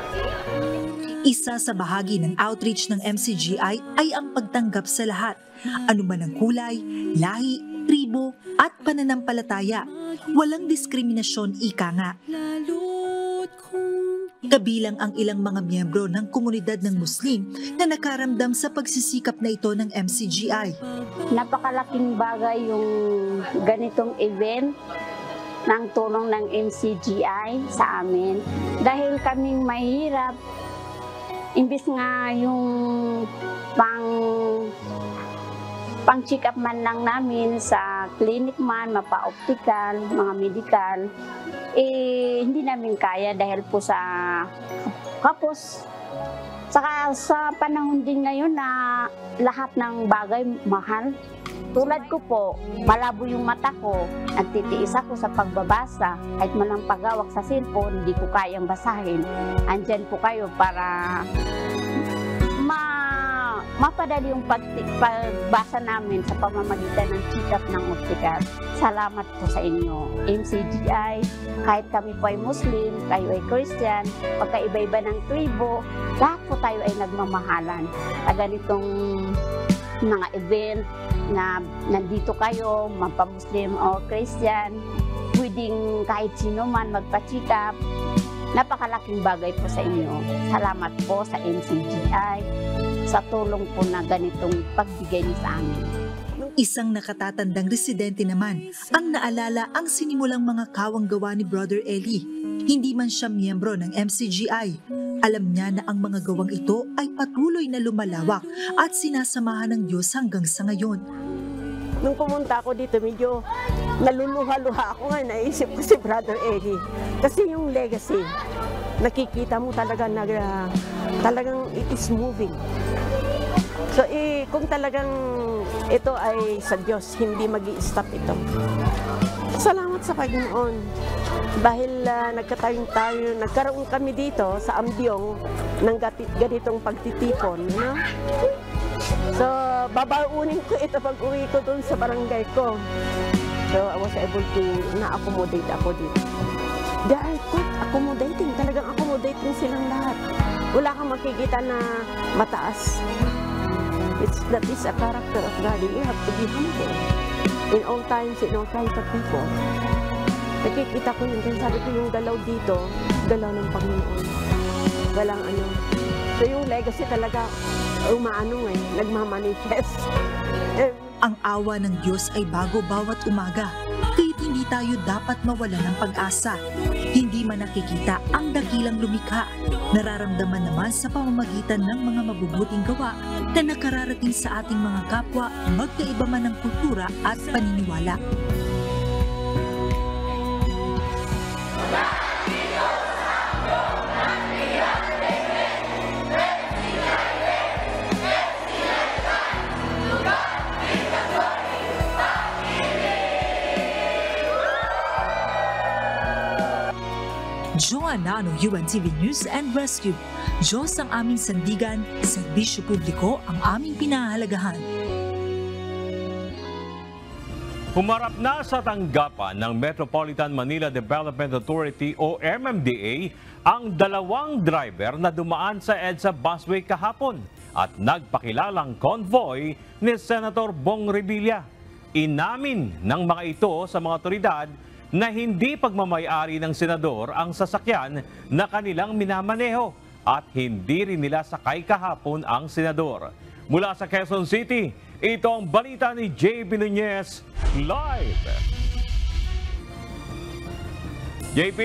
Speaker 6: Isa sa bahagi ng outreach ng MCGI ay ang pagtanggap sa lahat, anuman ang kulay, lahi, tribo at pananampalataya. Walang diskriminasyon, ika nga. Kabilang ang ilang mga miyembro ng komunidad ng Muslim na nakaramdam sa pagsisikap na ito ng MCGI.
Speaker 11: Napakalaking bagay yung ganitong event ng tulong ng MCGI sa amin. Dahil kaming mahirap, imbis nga yung pang-check up man lang namin sa clinic man, mapa-optical, mga medical, hindi namin kaya dahil po sa kapos. Saka sa panahon din ngayon na lahat ng bagay mahal. Tulad ko po, malabo yung mata ko, nagtitiis ako sa pagbabasa, kahit man ang paghawak sa cellphone, hindi ko kayang basahin. Andyan po kayo para mapadali yung pagbasa namin sa pamamagitan ng check-up ng ospital. Salamat po sa inyo, MCGI. Kahit kami po ay Muslim, kayo ay Christian, pagkaiba-iba ng tribo, lahat po tayo ay nagmamahalan. Ganitong mga event na nandito kayo, magpa-Muslim o Christian, pwedeng kahit sino man magpa-check up. Napakalaking bagay po sa inyo. Salamat po sa MCGI sa tulong po na ganitong pagbigay niyo sa amin.
Speaker 6: Isang nakatatandang residente naman ang naalala ang sinimulang mga kawang-gawa ni Brother Eli. Hindi man siya miyembro ng MCGI. Alam niya na ang mga gawang ito ay patuloy na lumalawak at sinasamahan ng Diyos hanggang sa ngayon.
Speaker 10: Nung pumunta ako dito, medyo naluluha-luha ako nga, naisip ko si Brother Eli. Kasi yung legacy, nakikita mo talaga na talagang it is moving. So kung talagang ito ay sa Diyos, hindi mag-i-stop ito. Salamat sa Panginoon. Dahil nagkaroon kami dito sa Ambyong ng ganitong pagtitipon. No? So, babaunin ko ito pag uwi ko dun sa barangay ko. So, I was able to na-accommodate ako dito. They are good, accommodating. Talagang accommodating silang lahat. Wala kang makikita na mataas. That is a character of God. You have to be humble. In all times, in all kinds of people. Nakikita ko yun. Sabi ko yung galaw dito, galaw ng Panginoon. Walang ano. So, yung legacy talaga, nagmamanifest.
Speaker 6: Ang awa ng Diyos ay bago bawat umaga, kaya't hindi tayo dapat mawala ng pag-asa. Hindi man nakikita ang dakilang lumikha, nararamdaman naman sa pamamagitan ng mga mabubuting gawa na nakararating sa ating mga kapwa, magkaiba man ng kultura at paniniwala. Joanna Ano, UNTV News and Rescue. Diyos ang aming sandigan, serbisyo publiko ang aming pinahahalagahan.
Speaker 8: Humarap na sa tanggapan ng Metropolitan Manila Development Authority o MMDA ang dalawang driver na dumaan sa EDSA busway kahapon at nagpakilalang convoy ni Senator Bong Revilla. Inamin ng mga ito sa mga otoridad na hindi pagmamay-ari ng senador ang sasakyan na kanilang minamaneho at hindi rin nila sakay kahapon ang senador. Mula sa Quezon City, ito ang balita ni JB Nunez live. JP,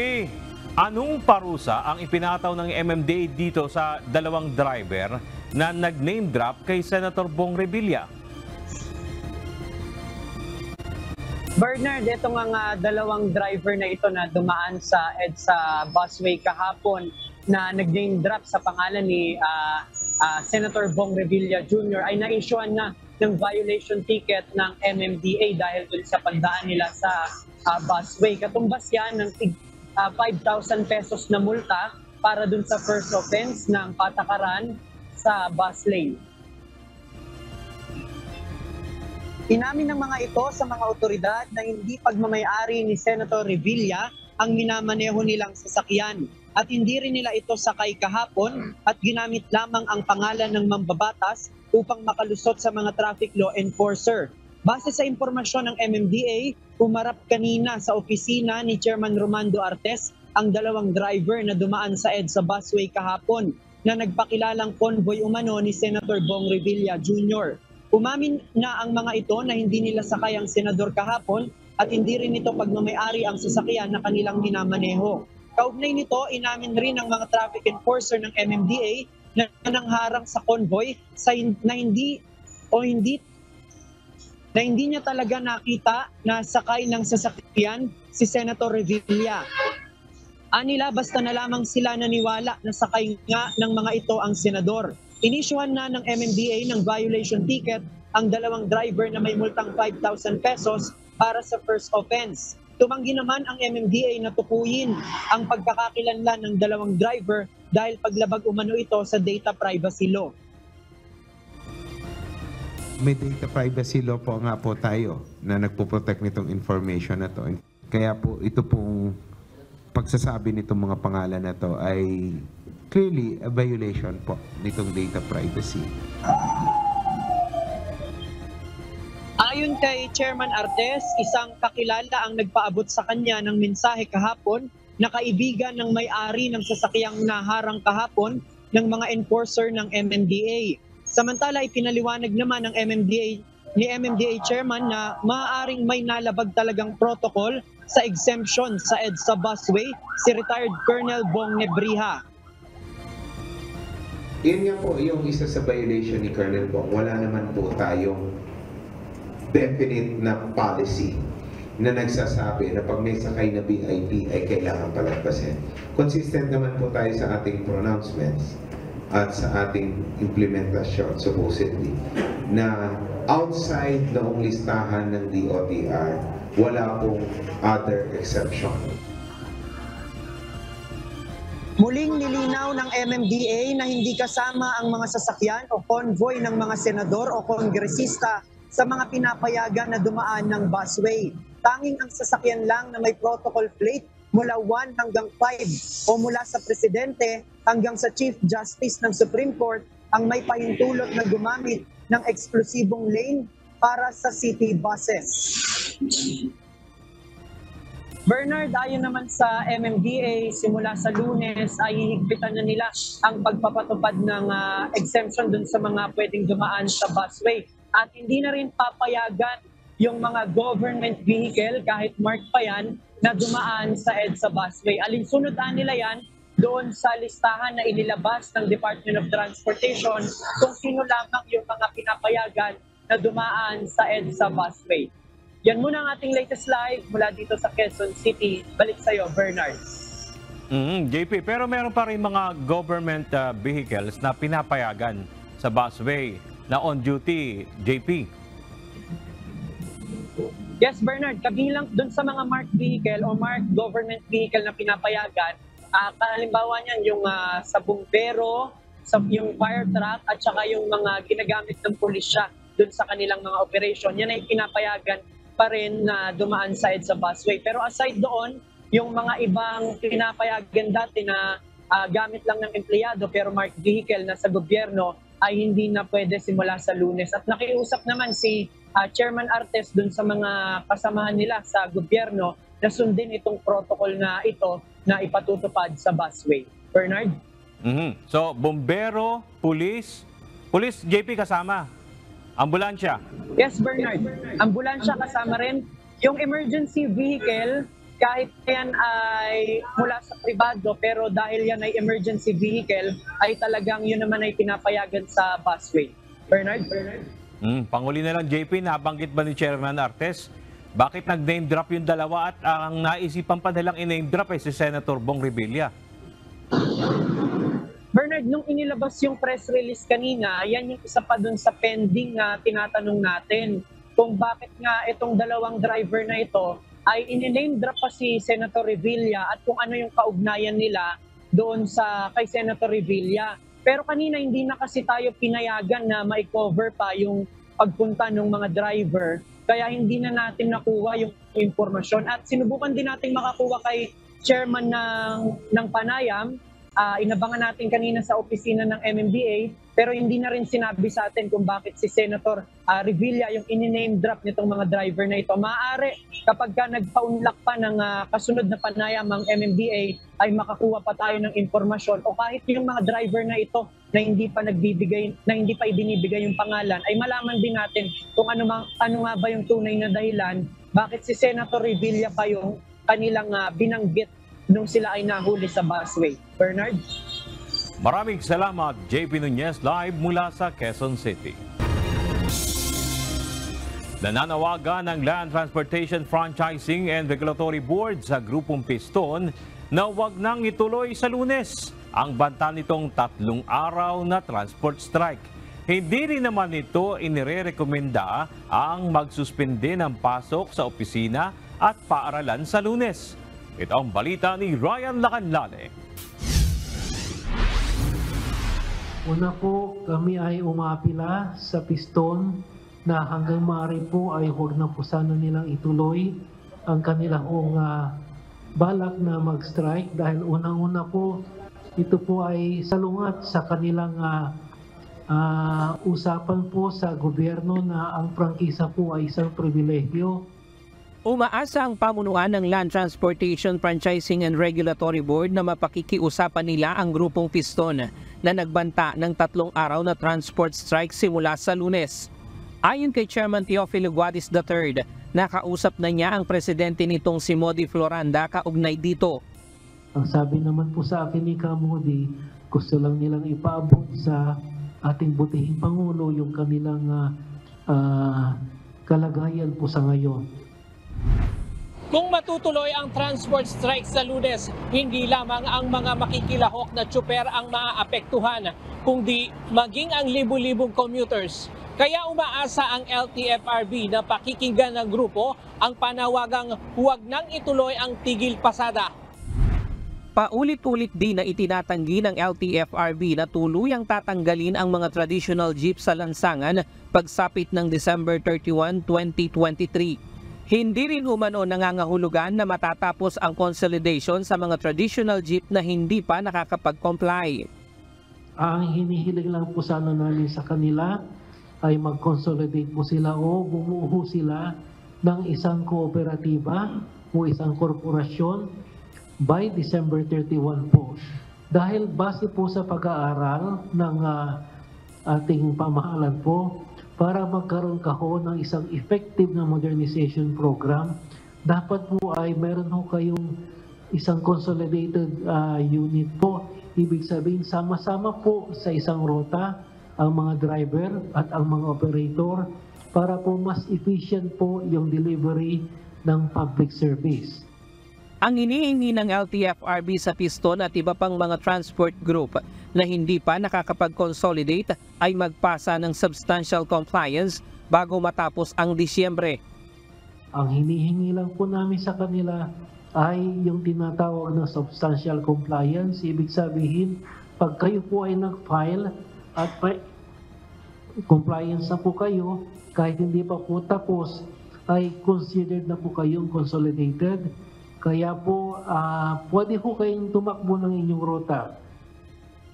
Speaker 8: anong parusa ang ipinataw ng MMDA dito sa dalawang driver na nag-name drop kay Senator Bong Revilla?
Speaker 12: Bernard, ito nga dalawang driver na ito na dumaan sa EDSA busway kahapon na nag-name drop sa pangalan ni Senator Bong Revilla Jr. ay na-issuean na ng violation ticket ng MMDA dahil dun sa pagdaan nila sa busway. Katumbas yan ng 5,000 pesos na multa para dun sa first offense ng patakaran sa bus lane. Inamin ng mga ito sa mga otoridad na hindi pagmamay-ari ni Senator Revilla ang minamaneho nilang sasakyan at hindi rin nila ito sakay kahapon at ginamit lamang ang pangalan ng mambabatas upang makalusot sa mga traffic law enforcer. Base sa impormasyon ng MMDA, umarap kanina sa opisina ni Chairman Romando Artes ang dalawang driver na dumaan sa EDSA busway kahapon na nagpakilalang convoy umano ni Senator Bong Revilla Jr. Umamin na ang mga ito na hindi nila sakay ang senador kahapon at hindi rin ito pagmamay-ari ang sasakyan na kanilang minamaneho. Kaugnay nito, inamin rin ng mga traffic enforcer ng MMDA na nangharang sa convoy na hindi niya talaga nakita na sakay ng sasakyan si Senator Revilla. Anila basta na lamang sila naniwala na sakay nga ng mga ito ang senador. Inisyuhan na ng MMDA ng violation ticket ang dalawang driver na may multang 5,000 pesos para sa first offense. Tumanggi naman ang MMDA na tukuyin ang pagkakakilanlan ng dalawang driver dahil paglabag umano ito sa data privacy law.
Speaker 13: may data privacy law po nga po tayo na nagpo-protect nitong information na to. Kaya po ito pong pagsasabi nitong mga pangalan na to ay clearly a violation po nitong data privacy.
Speaker 12: Ayon kay Chairman Artes, isang kakilala ang nagpaabot sa kanya ng mensahe kahapon na kaibigan ng may-ari ng sasakyang naharang kahapon ng mga enforcer ng MMDA. Samantala, ipinaliwanag naman ng MMDA Chairman na maaaring may nalabag talagang protocol sa exemption sa EDSA busway si retired Colonel Bong Nebriha.
Speaker 13: Yun nga po yung isa sa violation ni Colonel Bong. Wala naman po tayong definite na policy na nagsasabi na pag may sakay na VIP ay kailangan palagpasin. Consistent naman po tayo sa ating pronouncements at sa ating implementasyon supposedly na outside noong listahan ng DOTR, wala pong other exception.
Speaker 12: Muling nilinaw ng MMDA na hindi kasama ang mga sasakyan o convoy ng mga senador o kongresista sa mga pinapayagan na dumaan ng busway. Tanging ang sasakyan lang na may protocol plate mula 1 hanggang 5 o mula sa Presidente hanggang sa Chief Justice ng Supreme Court ang may pahintulot na gumamit ng eksklusibong lane para sa city buses. Bernard, ayon naman sa MMDA, simula sa Lunes ay hihigpitan na nila ang pagpapatupad ng exemption dun sa mga pwedeng dumaan sa busway. At hindi na rin papayagan yung mga government vehicle, kahit marked pa yan, na dumaan sa EDSA busway. Alinsunod nila yan doon sa listahan na inilabas ng Department of Transportation kung sino lamang yung mga pinapayagan na dumaan sa EDSA busway. Yan muna ang ating latest live mula dito sa Quezon City. Balik sa'yo, Bernard.
Speaker 8: JP, pero meron pa rin mga government vehicles na pinapayagan sa busway na on duty, JP.
Speaker 12: Yes, Bernard, kabilang dun sa mga marked vehicle o marked government vehicle na pinapayagan, halimbawa niyan yung sa bumbero, yung fire truck at saka yung mga ginagamit ng pulisya dun sa kanilang mga operation, yan ay pinapayagan pa rin na dumaan sa EDSA busway. Pero aside doon, yung mga ibang pinapayagan dati na gamit lang ng empleyado pero marked vehicle na sa gobyerno ay hindi na pwede simula sa Lunes. At nakiusap naman si Chairman Artes dun sa mga kasamahan nila sa gobyerno na sundin itong protocol na ito na ipatutupad sa busway. Bernard?
Speaker 8: So, bombero, police JP kasama, ambulansya?
Speaker 12: Yes, Bernard. Ambulansya kasama rin. Yung emergency vehicle, kahit yan ay mula sa pribado, pero dahil yan ay emergency vehicle, ay talagang yun naman ay pinapayagan sa busway. Bernard?
Speaker 8: Panguli na lang, JP, nabanggit ba ni Chairman Artes? Bakit nag-name drop yung dalawa at ang naisipan pa nilang i-name drop ay si Senator Bong Revilla?
Speaker 12: Bernard, nung inilabas yung press release kanina, yan yung isa pa dun sa pending na tinatanong natin kung bakit nga itong dalawang driver na ito ay in-name drop pa si Senator Revilla at kung ano yung kaugnayan nila doon sa kay Senator Revilla. Pero kanina hindi na kasi tayo pinayagan na ma-cover pa yung pagpunta ng mga driver, kaya hindi na natin nakuha yung impormasyon. At sinubukan din natin makakuha kay chairman ng Panayam. Inabangan natin kanina sa opisina ng MMDA, pero hindi na rin sinabi sa atin kung bakit si Senator Revilla yung in-name drop nitong mga driver na ito. Maaari kapag ka nagpaunlak pa ng kasunod na panayam ang MMDA ay makakuha pa tayo ng impormasyon, o kahit yung mga driver na ito na hindi pa ibinibigay yung pangalan ay malaman din natin kung ano nga ba yung tunay na dahilan bakit si Senator Revilla pa yung kanilang binanggit nung sila ay nahuli sa busway. Bernard?
Speaker 8: Maraming salamat, JP Nunez, live mula sa Quezon City. Nananawagan ng Land Transportation Franchising and Regulatory Board sa Grupong Piston na huwag nang ituloy sa Lunes ang banta nitong 3 araw na transport strike. Hindi rin naman ito inirerekomenda ang magsuspende ng pasok sa opisina at paaralan sa Lunes. Ito ang balita ni Ryan Lacanlale.
Speaker 14: Una po, kami ay umapila sa Piston na hanggang maaari po ay huwag na po sana nilang ituloy ang kanilang balak na mag-strike dahil unang-una po ito po ay salungat sa kanilang usapan po sa gobyerno na ang prangkisa po ay isang pribilehyo.
Speaker 15: Umaasa ang pamunuan ng Land Transportation Franchising and Regulatory Board na mapakikiusapan nila ang grupong Piston na nagbanta ng 3 araw na transport strike simula sa Lunes. Ayon kay Chairman Teofilo Guadis III, nakausap na niya ang presidente nitong si Modi Floranda kaugnay dito.
Speaker 14: Ang sabi naman po sa akin ni Modi, gusto lang nilang ipaabot sa ating butihing Pangulo yung kanilang kalagayan po sa ngayon.
Speaker 17: Kung matutuloy ang transport strike sa Lunes, hindi lamang ang mga makikilahok na tsuper ang maaapektuhan, kundi maging ang libu-libong commuters. Kaya umaasa ang LTFRB na pakikinggan ng grupo ang panawagang huwag nang ituloy ang tigil pasada.
Speaker 15: Paulit-ulit din na itinatanggi ng LTFRB na tuluyang tatanggalin ang mga traditional jeep sa lansangan pagsapit ng December 31, 2023. Hindi rin umano nangangahulugan na matatapos ang consolidation sa mga traditional jeep na hindi pa nakakapag-comply.
Speaker 14: Ang hinihiling lang po sana namin sa kanila ay mag-consolidate po sila o bumuo sila ng isang kooperatiba o isang korporasyon by December 31 po. Dahil base po sa pag-aaral ng ating pamahalan po, para magkaroon ng isang effective na modernization program, dapat po ay meron ho kayong isang consolidated unit po. Ibig sabihin, sama-sama po sa isang rota ang mga driver at ang mga operator para po mas efficient po yung delivery ng public service.
Speaker 15: Ang hinihingi ng LTFRB sa Piston at iba pang mga transport group na hindi pa nakakapag-consolidate ay magpasa ng substantial compliance bago matapos ang Disyembre.
Speaker 14: Ang hinihingi lang po namin sa kanila ay yung tinatawag na substantial compliance. Ibig sabihin, pag kayo po ay nag-file at compliance na po kayo, kahit hindi pa po tapos, ay considered na po kayong consolidated. Kaya po, pwede po kayong tumakbo ng inyong rota.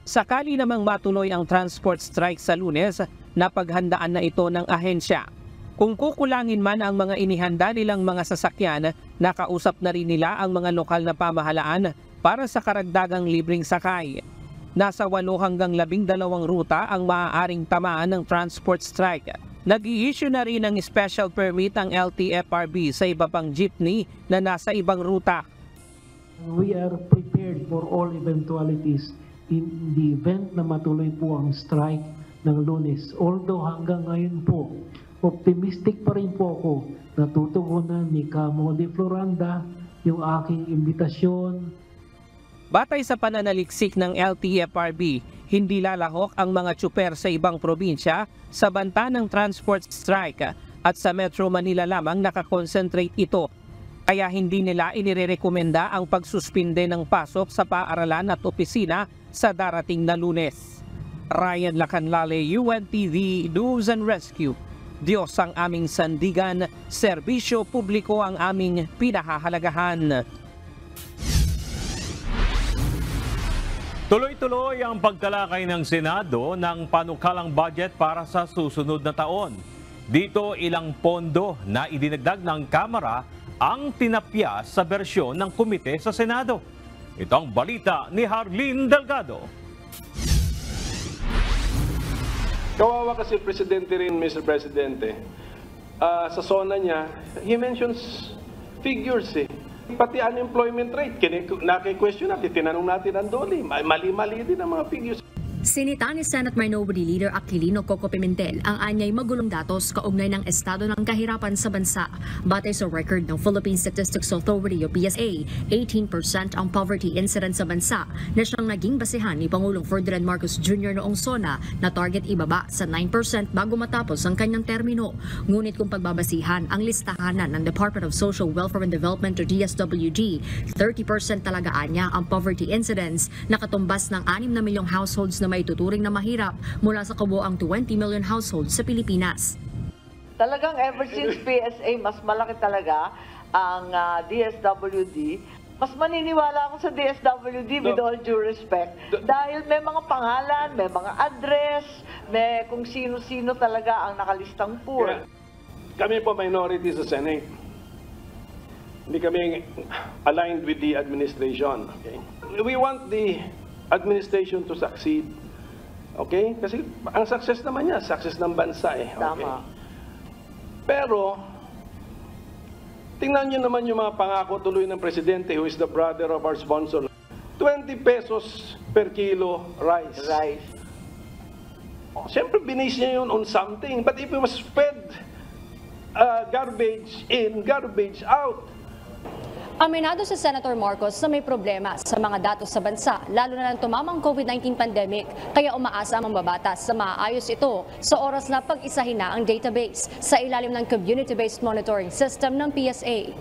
Speaker 15: Sakali namang matuloy ang transport strike sa Lunes, napaghandaan na ito ng ahensya. Kung kukulangin man ang mga inihanda nilang mga sasakyan, nakausap na rin nila ang mga lokal na pamahalaan para sa karagdagang libreng sakay. Nasa 8 hanggang 12 ruta ang maaaring tamaan ng transport strike. Nag-i-issue na rin ng special permit ang LTFRB sa iba pang jeepney na nasa ibang ruta.
Speaker 14: We are prepared for all eventualities in the event na matuloy po ang strike ng Lunes. Although hanggang ngayon po, optimistic pa rin po ako na tutugunan ni Modi Floranda yung aking imbitasyon.
Speaker 15: Batay sa pananaliksik ng LTFRB, hindi lalahok ang mga tsuper sa ibang probinsya sa banta ng transport strike at sa Metro Manila lamang nakakonsentrate ito. Kaya hindi nila inirekomenda ang pagsuspinde ng pasok sa paaralan at opisina sa darating na Lunes. Ryan Lacanlale, UNTV News and Rescue. Diyos ang aming sandigan, serbisyo publiko ang aming pinahahalagahan.
Speaker 8: Tuloy-tuloy ang pagtalakay ng Senado ng panukalang budget para sa susunod na taon. Dito ilang pondo na idinagdag ng Kamara ang tinapya sa bersyon ng komite sa Senado. Ito ang balita ni Harleen Delgado.
Speaker 18: Kawawa kasi Presidente rin, Mr. Presidente. Sa SONA niya, he mentions figures eh. Pati unemployment rate, naki-question natin, tinanong natin ang Dolly, mali-mali din ang mga figures.
Speaker 25: Sinita ni Senate Minority Leader Aquilino Coco Pimentel ang anyay magulong datos kaugnay ng estado ng kahirapan sa bansa. Batay sa record ng Philippine Statistics Authority o PSA, 18% ang poverty incidence sa bansa na siyang naging basehan ni Pangulong Ferdinand Marcos Jr. noong SONA na target ibaba sa 9% bago matapos ang kanyang termino. Ngunit kung pagbabasihan ang listahanan ng Department of Social Welfare and Development o DSWD, 30% talaga anya ang poverty incidence na katumbas ng 6 na milyong households na may tuturing na mahirap mula sa kabuoang 20 million households sa Pilipinas.
Speaker 16: Talagang ever since PSA, mas malaki talaga ang DSWD. Mas maniniwala ako sa DSWD with all due respect. Dahil may mga pangalan, may mga address, may kung sino-sino talaga ang nakalistang pool.
Speaker 18: Kami po minority sa Senate. Hindi kami aligned with the administration. Okay? We want the administration to succeed. Okay? Kasi ang success naman niya, success ng bansa eh. Okay?
Speaker 16: Tama.
Speaker 18: Pero, tingnan niyo naman yung mga pangako tuloy ng Presidente who is the brother of our sponsor. 20 pesos per kilo rice. Siyempre, binis niya yun on something. But if it was fed garbage in, garbage out,
Speaker 25: Aminado si Senator Marcos na may problema sa mga datos sa bansa, lalo na ng tumamang COVID-19 pandemic, kaya umaasa ang mambabatas sa maayos ito sa oras na pag-isahin na ang database sa ilalim ng Community-Based Monitoring System ng PSA.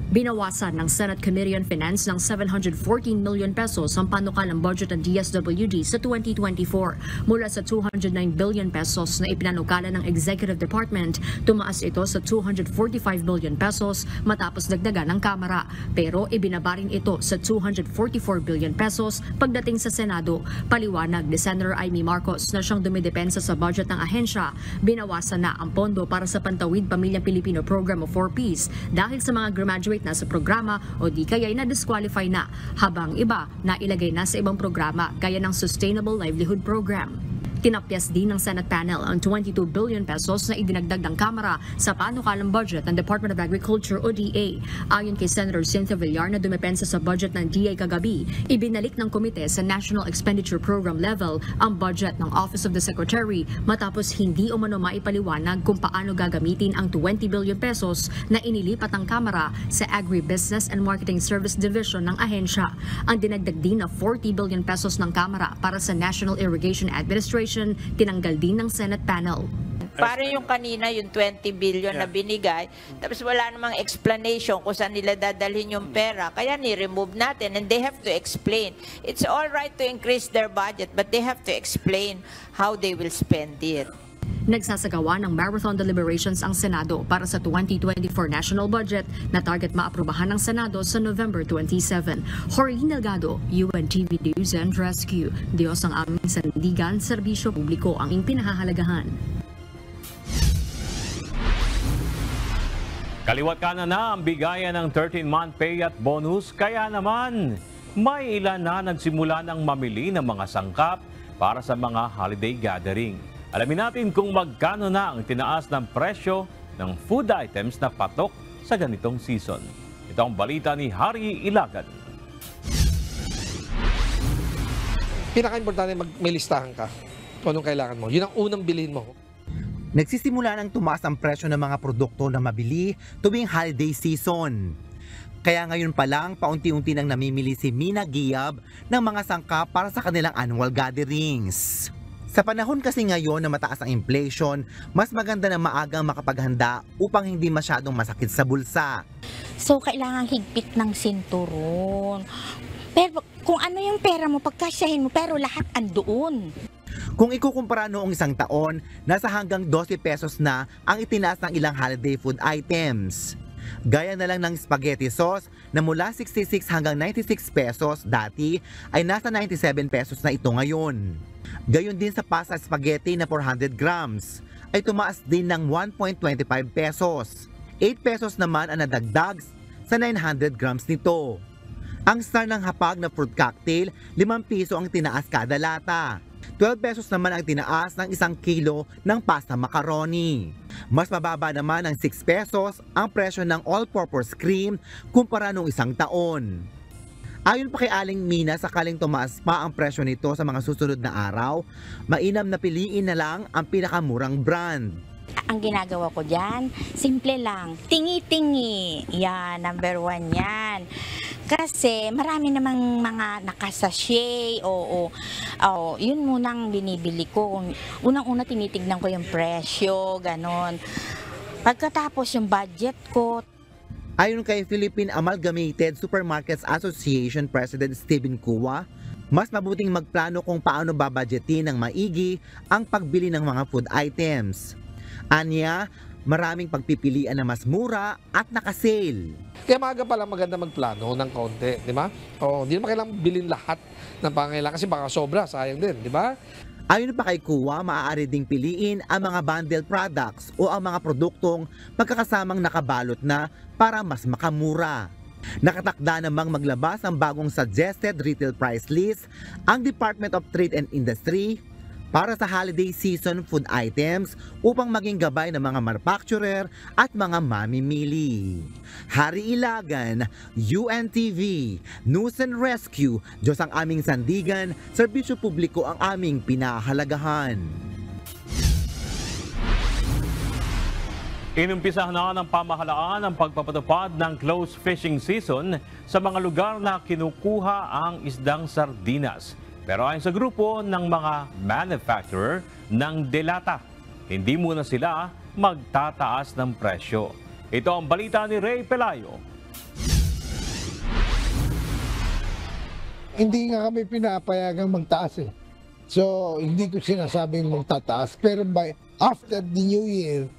Speaker 25: Binawasan ng Senate Committee on Finance ng 714 million pesos ang panukalang budget ng DSWD sa 2024 mula sa 209 billion pesos na ipinanukala ng Executive Department. Tumaas ito sa 245 billion pesos matapos dagdagan ng Kamara, pero ibinaba rin ito sa 244 billion pesos pagdating sa Senado. Paliwanag ni Senator Amy Marcos na siyang dumidepensa sa budget ng ahensya, binawasan na ang pondo para sa Pantawid Pamilyang Pilipino Program of 4Ps dahil sa mga graduate na sa programa o di kaya'y na-disqualify na, habang iba na ilagay na sa ibang programa gaya ng Sustainable Livelihood Program. Tinapyas din ng Senate panel ang 22 billion pesos na idinagdag ng Kamara sa panukalang budget ng Department of Agriculture o DA. Ayon kay Senator Cynthia Villar na dumepensa sa budget ng DA kagabi, ibinalik ng komite sa National Expenditure Program level ang budget ng Office of the Secretary matapos hindi umano maipaliwanag kung paano gagamitin ang 20 billion pesos na inilipat ng Kamara sa Agribusiness and Marketing Service Division ng ahensya. Ang dinagdag din na 40 billion pesos ng Kamara para sa National Irrigation Administration tinanggal din ng Senate panel.
Speaker 19: Parang yung kanina, yung 20 billion na binigay, tapos wala namang explanation kung saan nila dadalhin yung pera, kaya ni-remove natin and they have to explain. It's all right to increase their budget, but they have to explain how they will spend it.
Speaker 25: Nagsasagawa ng marathon deliberations ang Senado para sa 2024 national budget na target maaprubahan ng Senado sa November 27. Jorlene Delgado, UNTV News and Rescue. Diyos ang aming sandigan, serbisyo publiko ang pinahahalagahan.
Speaker 8: Kaliwat kanan na ang bigayan ng 13-month pay at bonus, kaya naman may ilan na nagsimula ng mamili ng mga sangkap para sa mga holiday gathering. Alamin natin kung magkano na ang tinaas ng presyo ng food items na patok sa ganitong season. Ito ang balita ni Harry Ilagan.
Speaker 20: Pinaka-importante may listahan ka kung anong kailangan mo. Yun ang unang bilhin mo.
Speaker 21: Nagsisimula ng tumaas ang presyo ng mga produkto na mabili tuwing holiday season. Kaya ngayon pa lang, paunti-unti nang namimili si Mina Giab ng mga sangkap para sa kanilang annual gatherings. Sa panahon kasi ngayon na mataas ang inflation, mas maganda na maagang makapaghanda upang hindi masyadong masakit sa bulsa.
Speaker 23: So, kailangan higpit ng sinturon. Pero kung ano yung pera mo, pagkasyahin mo, pero lahat andoon.
Speaker 21: Kung ikukumpara noong isang taon, nasa hanggang 12 pesos na ang itinaas ng ilang holiday food items. Gaya na lang ng spaghetti sauce na mula 66 hanggang 96 pesos dati ay nasa 97 pesos na ito ngayon. Gayon din sa pasta spaghetti na 400 grams ay tumaas din ng 1.25 pesos. 8 pesos naman ang nadagdag sa 900 grams nito. Ang star ng hapag na fruit cocktail, 5 piso ang tinaas kada lata. 12 pesos naman ang tinaas ng 1 kilo ng pasta macaroni. Mas mababa naman ang 6 pesos ang presyo ng all-purpose cream kumpara noong isang taon. Ayon pa kay Aling Mina, sakaling tumaas pa ang presyo nito sa mga susunod na araw, mainam na piliin na lang ang pinakamurang brand.
Speaker 23: Ang ginagawa ko dyan, simple lang, tingi-tingi. Yan, number 1 yan. Kasi marami namang mga nakasashay, yun munang binibili ko. Unang-una tinitignan ko yung presyo, ganon. Pagkatapos yung budget ko.
Speaker 21: Ayon kay Philippine Amalgamated Supermarkets Association President Stephen Kua, mas mabuting magplano kung paano babudgetin ng maigi ang pagbili ng mga food items. Anya, maraming pagpipilian na mas mura at nakasale.
Speaker 20: Kaya maaga pa lang maganda magplano ng konti, di ba? O, hindi naman kailangang bilhin lahat ng pangailangan kasi baka sobra, sayang din, di ba?
Speaker 21: Ayon pa kay Kuwa, maaari ding piliin ang mga bundle products o ang mga produktong pagkakasamang nakabalot na para mas makamura. Nakatakda namang maglabas ang bagong suggested retail price list ang Department of Trade and Industry para sa holiday season food items upang maging gabay ng mga manufacturer at mga mamimili. Hari Ilagan, UNTV, News and Rescue, Diyos ang aming sandigan, serbisyo publiko ang aming pinahahalagahan.
Speaker 8: Inumpisahan na ng pamahalaan ang pagpapatupad ng close fishing season sa mga lugar na kinukuha ang isdang sardinas. Pero ayon sa grupo ng mga manufacturer ng delata, hindi muna sila magtataas ng presyo. Ito ang balita ni Ray Pelayo.
Speaker 1: Hindi nga kami pinapayagang magtaas eh. So, hindi ko sinasabing magtataas. Pero after the New Year,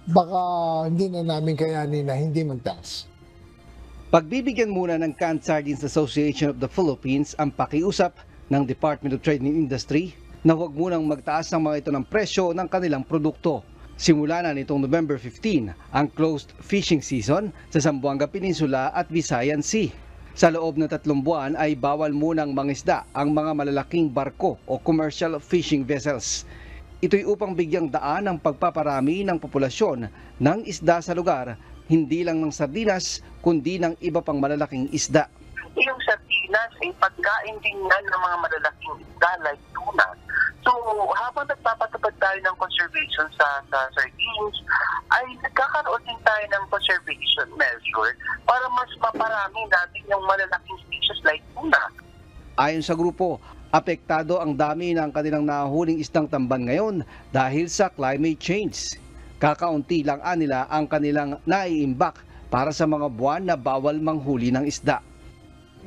Speaker 1: baka hindi na namin kayanin na hindi magtaas.
Speaker 2: Pagbibigyan muna ng Canned Sardines Association of the Philippines ang pakiusap ng Department of Trade and Industry na huwag munang magtaas ng mga ito ng presyo ng kanilang produkto. Simula na nitong November 15 ang closed fishing season sa Zamboanga Peninsula at Visayan Sea. Sa loob ng 3 buwan ay bawal munang mangisda ang mga malalaking barko o commercial fishing vessels. Ito'y upang bigyang daan ang pagpaparami ng populasyon ng isda sa lugar, hindi lang ng sardinas kundi ng iba pang malalaking isda.
Speaker 4: Yung sardinas ay pagkain din yan ng mga malalaking isda like tuna. So habang nagpapatupad tayo ng conservation sa sardines, ay nagkakaroon din tayo ng conservation measure para mas maparami natin yung malalaking species like tuna.
Speaker 2: Ayon sa grupo, apektado ang dami ng kanilang nahuling isdang tamban ngayon dahil sa climate change. Kakaunti lang nila ang kanilang naiimbak para sa mga buwan na bawal manghuli ng isda.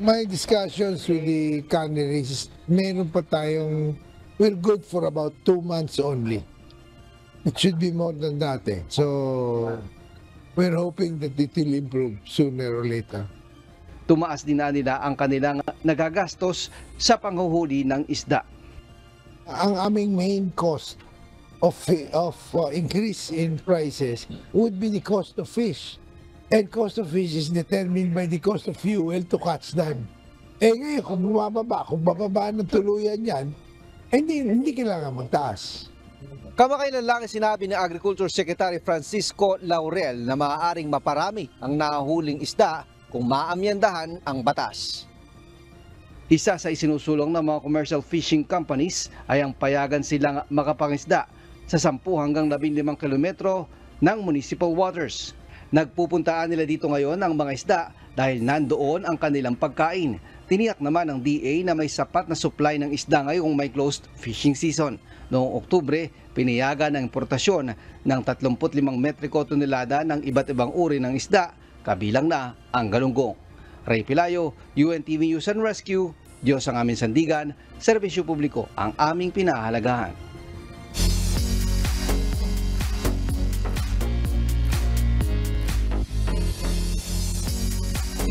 Speaker 1: My discussions with the canneries, meron pa tayong, we're good for about 2 months only. It should be more than that eh. So, we're hoping that it will improve sooner or later.
Speaker 2: Tumaas din nila ang kanilang nagagastos sa panghuhuli ng isda.
Speaker 1: Ang aming main cost of increase in prices would be the cost of fish. And cost of fish is determined by the cost of fuel to catch them. Eh ngayon, kung bababa ng tuluyan yan, hindi kailangan magtaas.
Speaker 2: Kamakailan lang sinabi ni Agriculture Secretary Francisco Laurel na maaaring maparami ang nahuling isda kung maamyandahan ang batas. Isa sa isinusulong ng mga commercial fishing companies ay ang payagan silang makapangisda sa 10 hanggang 15 kilometro ng municipal waters. Nagpupuntaan nila dito ngayon ang mga isda dahil nandoon ang kanilang pagkain. Tiniyak naman ng DA na may sapat na supply ng isda ngayong may closed fishing season. Noong Oktubre, pinayagan ang importasyon ng 35 metriko tonelada ng iba't ibang uri ng isda, kabilang na ang galunggong. Ray Pelayo, UNTV News and Rescue, Diyos ang aming sandigan, serbisyo publiko ang aming pinahahalagahan.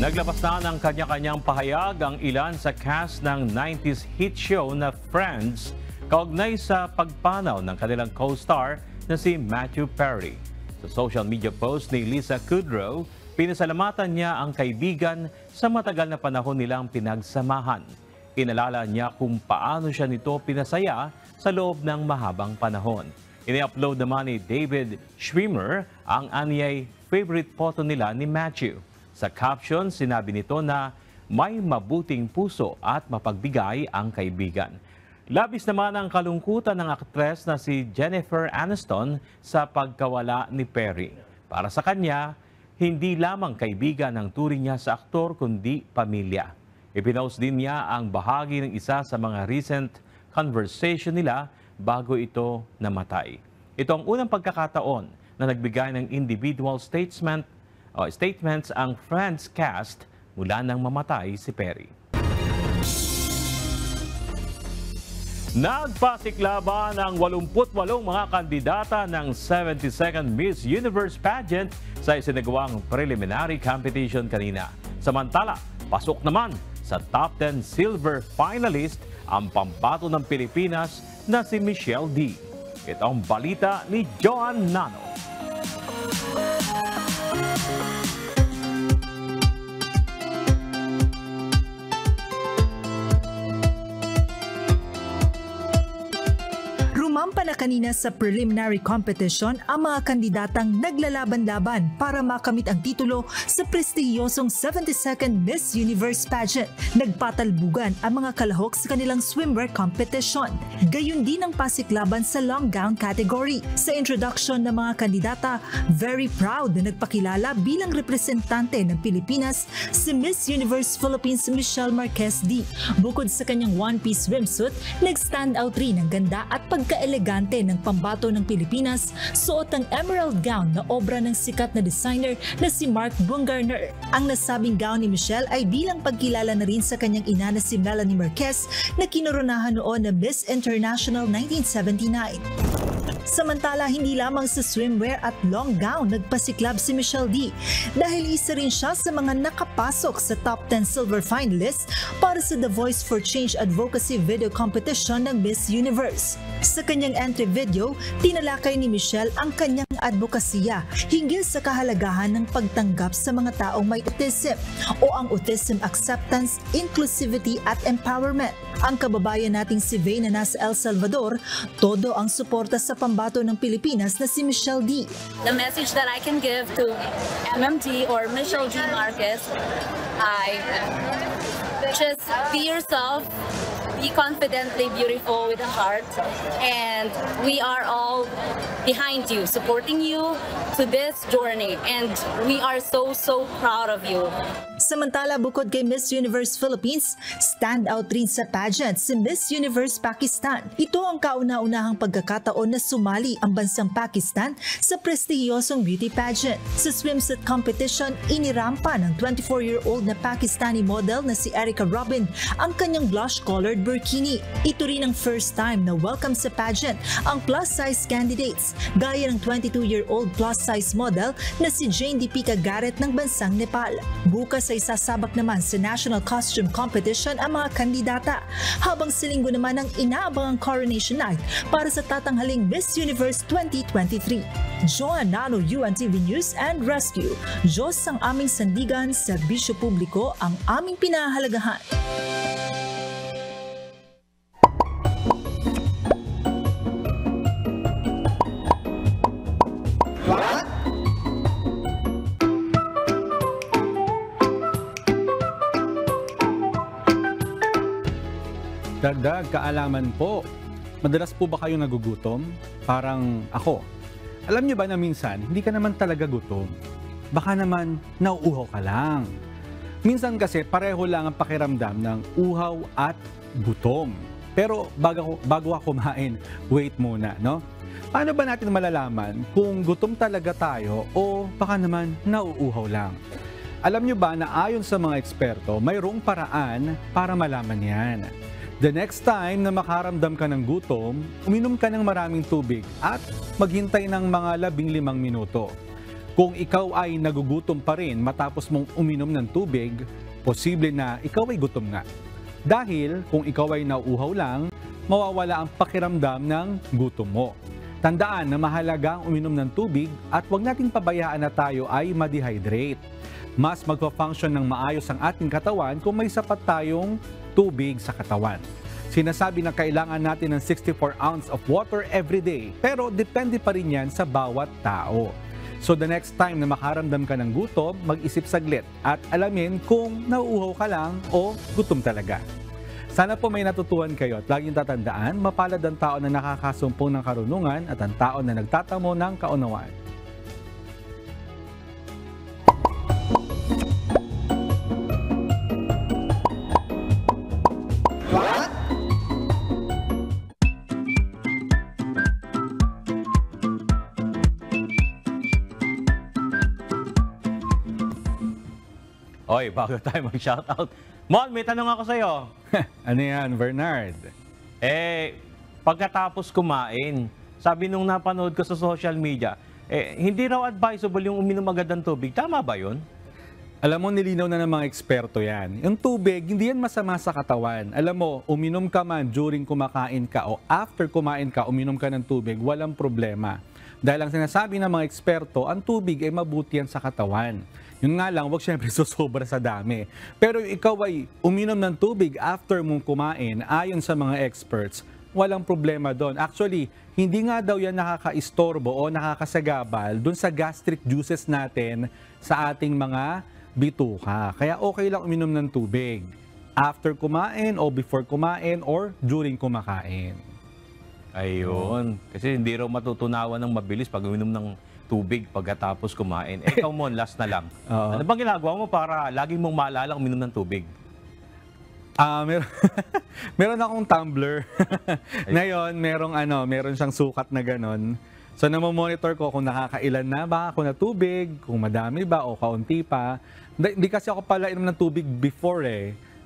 Speaker 8: Naglabas na ng kanya-kanyang pahayag ang ilan sa cast ng 90s hit show na Friends kaugnay sa pagpanaw ng kanilang co-star na si Matthew Perry. Sa social media post ni Lisa Kudrow, pinasalamatan niya ang kaibigan sa matagal na panahon nilang pinagsamahan. Inalala niya kung paano siya nito pinasaya sa loob ng mahabang panahon. Ini-upload naman ni David Schwimmer ang anyay favorite photo nila ni Matthew. Sa caption, sinabi nito na may mabuting puso at mapagbigay ang kaibigan. Labis naman ang kalungkutan ng aktres na si Jennifer Aniston sa pagkawala ni Perry. Para sa kanya, hindi lamang kaibigan ang turing niya sa aktor kundi pamilya. Ipinost din niya ang bahagi ng isa sa mga recent conversation nila bago ito namatay. Ito ang unang pagkakataon na nagbigay ng individual statements ang Friends cast mula nang mamatay si Perry. Nagpasiklaban ang 88 mga kandidata ng 72nd Miss Universe pageant sa isinagawang preliminary competition kanina. Samantala, pasok naman sa top 10 silver finalist ang pambato ng Pilipinas na si Michelle D. Ito ang balita ni Joan Nano.
Speaker 6: Rumampa na kanina sa preliminary competition ang mga kandidatang naglalaban-laban para makamit ang titulo sa prestihiyosong 72nd Miss Universe pageant. Nagpatalbugan ang mga kalahok sa kanilang swimwear competition. Gayun din ang pasiklaban sa long gown category. Sa introduction ng mga kandidata, very proud na nagpakilala bilang representante ng Pilipinas si Miss Universe Philippines Michelle Marquez D. Bukod sa kanyang one-piece swimsuit, nag-stand out rin ang ganda at pagka-elegante ng pambato ng Pilipinas, suot ang emerald gown na obra ng sikat na designer na si Mark Bungarner. Ang nasabing gown ni Michelle ay bilang pagkilala na rin sa kanyang ina na si Melanie Marquez na kinoronahan noon na Miss International 1979. Samantala, hindi lamang sa swimwear at long gown nagpasiklab si Michelle D. dahil isa rin siya sa mga nakapasok sa top 10 silver finalists para sa The Voice for Change Advocacy Video Competition ng Miss Universe. Sa kanyang entry video, tinalakay ni Michelle ang kanyang advokasya hinggil sa kahalagahan ng pagtanggap sa mga taong may autism o ang autism acceptance, inclusivity at empowerment. Ang kababayan nating si Vay na nasa El Salvador, todo ang suporta sa pambato ng Pilipinas na si Michelle D.
Speaker 3: The message that I can give to MMD or Michelle D. Marquez, just be yourself, be confidently beautiful with a heart, and we are all behind you, supporting you to this journey, and we are so proud of you.
Speaker 6: Samantala, bukod kay Miss Universe Philippines, stand out rin sa pageant si Miss Universe Pakistan. Ito ang kauna-unahang pagkakataon na sumali ang bansang Pakistan sa prestihiyosong beauty pageant. Sa swimsuit competition, inirampa ng 24-year-old na Pakistani model na si Erica Robin ang kanyang blush-colored burkini. Ito rin ang first time na welcome sa pageant ang plus-size candidates, gaya ng 22-year-old plus-size model na si Jane Deepika Garrett ng bansang Nepal. Bukas ay sasabak naman sa National Costume Competition ang mga kandidata, habang sa linggo naman ang inaabangang coronation night para sa tatanghaling Miss Universe 2023. Joan Nano, UNTV News and Rescue. Diyos ang aming sandigan, serbisyo publiko ang aming pinahahalagahan.
Speaker 5: Dagdag kaalaman po, madalas po ba kayong nagugutom? Parang ako. Alam niyo ba na minsan, hindi ka naman talaga gutom. Baka naman, nauuhaw ka lang. Minsan kasi pareho lang ang pakiramdam ng uhaw at gutom. Pero bago ako kumain, wait muna, no? Paano ba natin malalaman kung gutom talaga tayo o baka naman nauuhaw lang? Alam niyo ba na ayon sa mga eksperto, mayroong paraan para malaman yan. The next time na makaramdam ka ng gutom, uminom ka ng maraming tubig at maghintay ng mga 15 minuto. Kung ikaw ay nagugutom pa rin matapos mong uminom ng tubig, posible na ikaw ay gutom nga. Dahil kung ikaw ay nauuhaw lang, mawawala ang pakiramdam ng gutom mo. Tandaan na mahalaga ang uminom ng tubig at huwag nating pabayaan na tayo ay ma-dehydrate. Mas magpa-function ng maayos ang ating katawan kung may sapat tayong tubig sa katawan. Sinasabi na kailangan natin ng 64 ounce of water every day, pero depende pa rin yan sa bawat tao. So the next time na makaramdam ka ng gutom, mag-isip saglit at alamin kung nauuhaw ka lang o gutom talaga. Sana po may natutuhan kayo at laging tatandaan, mapalad ang tao na nakakasumpong ng karunungan at ang tao na nagtatamo ng kaunawaan.
Speaker 8: Oy, bago tayo mag-shoutout. Mon, may tanong ako sa'yo.
Speaker 5: Ano yan, Bernard?
Speaker 8: Pagkatapos kumain, sabi nung napanood ko sa social media, hindi raw advisable yung uminom agad ng tubig. Tama ba yun?
Speaker 5: Alam mo, nilinaw na ng mga eksperto yan. Yung tubig, hindi yan masama sa katawan. Alam mo, uminom ka man during kumakain ka o after kumain ka, uminom ka ng tubig, walang problema. Dahil ang sinasabi ng mga eksperto, ang tubig ay mabuti yan sa katawan. Yun nga lang, huwag syempre susobra sa dami. Pero ikaw ay uminom ng tubig after mong kumain, ayon sa mga experts, walang problema doon. Actually, hindi nga daw yan nakakaistorbo o nakakasagabal doon sa gastric juices natin sa ating mga bituka. Kaya okay lang uminom ng tubig after kumain o before kumain or during kumakain.
Speaker 8: Ayun. Kasi hindi raw matutunawan ng mabilis pag uminom ng tubig pagkatapos kumain. Ikaw mo, last na lang. Ano bang ginagawa mo para laging mong maalala uminom ng tubig?
Speaker 5: Meron akong tumbler. Ngayon, meron siyang sukat na ganon. So, namomonitor ko kung nakakailan na ba ako na tubig, kung madami ba o kaunti pa. Hindi kasi ako pala inom ng tubig before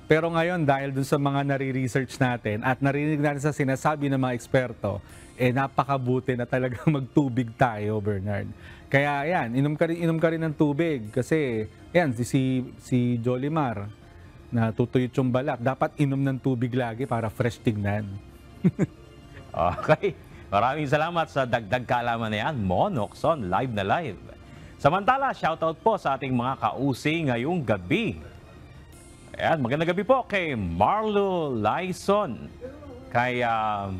Speaker 5: Pero ngayon, dahil dun sa mga nare-research natin at narinig natin sa sinasabi ng mga eksperto, napakabuti na talagang magtubig tayo, Bernard. Kaya yan, inom ka rin ng tubig. Kasi, yan, si Jolimar, natutuyot yung balat. Dapat inom ng tubig lagi para fresh tignan.
Speaker 8: Okay. Maraming salamat sa dagdag kaalaman na yan. Monoxon, live na live. Samantala, shoutout po sa ating mga kausi ngayong gabi. Ayan, magandang gabi po kay Marlo Laison, kay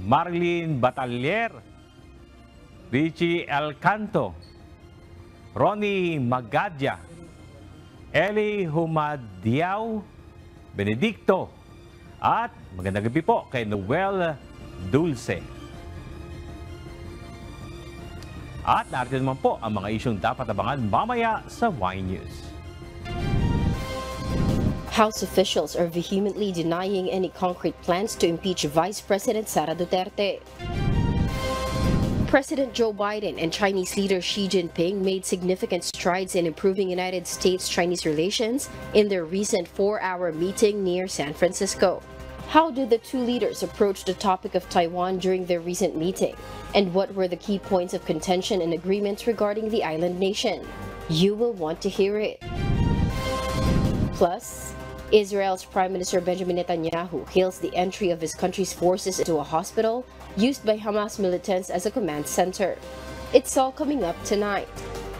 Speaker 8: Marlene Batalier, Richie Elcanto, Ronnie Magadya, Eli Humadiao, Benedicto, at magandang gabi po kay Noel Dulce. At narito naman po ang mga isyong dapat abangan mamaya sa Y News.
Speaker 7: House officials are vehemently denying any concrete plans to impeach Vice President Sara Duterte. President Joe Biden and Chinese leader Xi Jinping made significant strides in improving United States-Chinese relations in their recent 4-hour meeting near San Francisco. How did the two leaders approach the topic of Taiwan during their recent meeting? And what were the key points of contention and agreements regarding the island nation? You will want to hear it. Plus, Israel's Prime Minister Benjamin Netanyahu hails the entry of his country's forces into a hospital used by Hamas militants as a command center. It's all coming up tonight.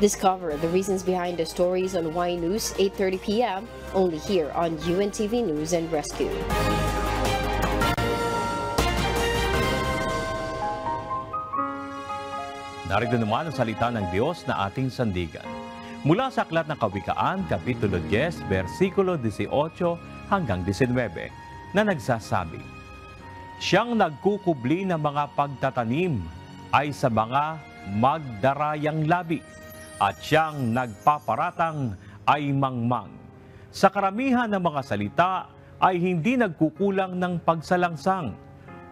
Speaker 7: Discover the reasons behind the stories on Y News, 8:30 p.m. only here on UNTV News and Rescue.
Speaker 8: Narito naman ang salita ng Diyos na ating sandigan. Mula sa Aklat ng Kawikaan, Kapitulo 10, versikulo 18 hanggang 19, na nagsasabi, "Siyang nagkukubli ng mga pagtatanim ay sa mga magdarayang labi, at siyang nagpaparatang ay mangmang. Sa karamihan ng mga salita ay hindi nagkukulang ng pagsalangsang,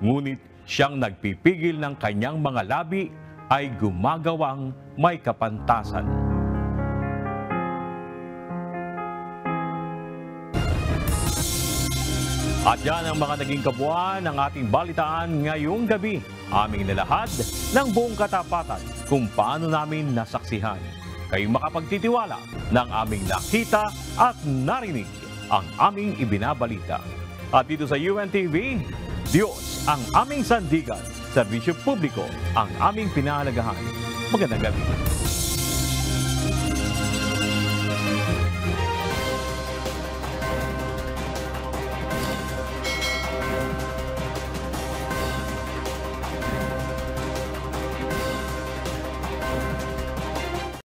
Speaker 8: ngunit siyang nagpipigil ng kanyang mga labi ay gumagawang may kapantasan." At yan ang mga naging kabuuan ng ating balitaan ngayong gabi. Aming nilahad ng buong katapatan kung paano namin nasaksihan. Kayo makapagtitiwala ng aming nakita at narinig ang aming ibinabalita. At dito sa UNTV, Diyos ang aming sandigan, serbisyo publiko ang aming pinahalagahan. Magandang gabi.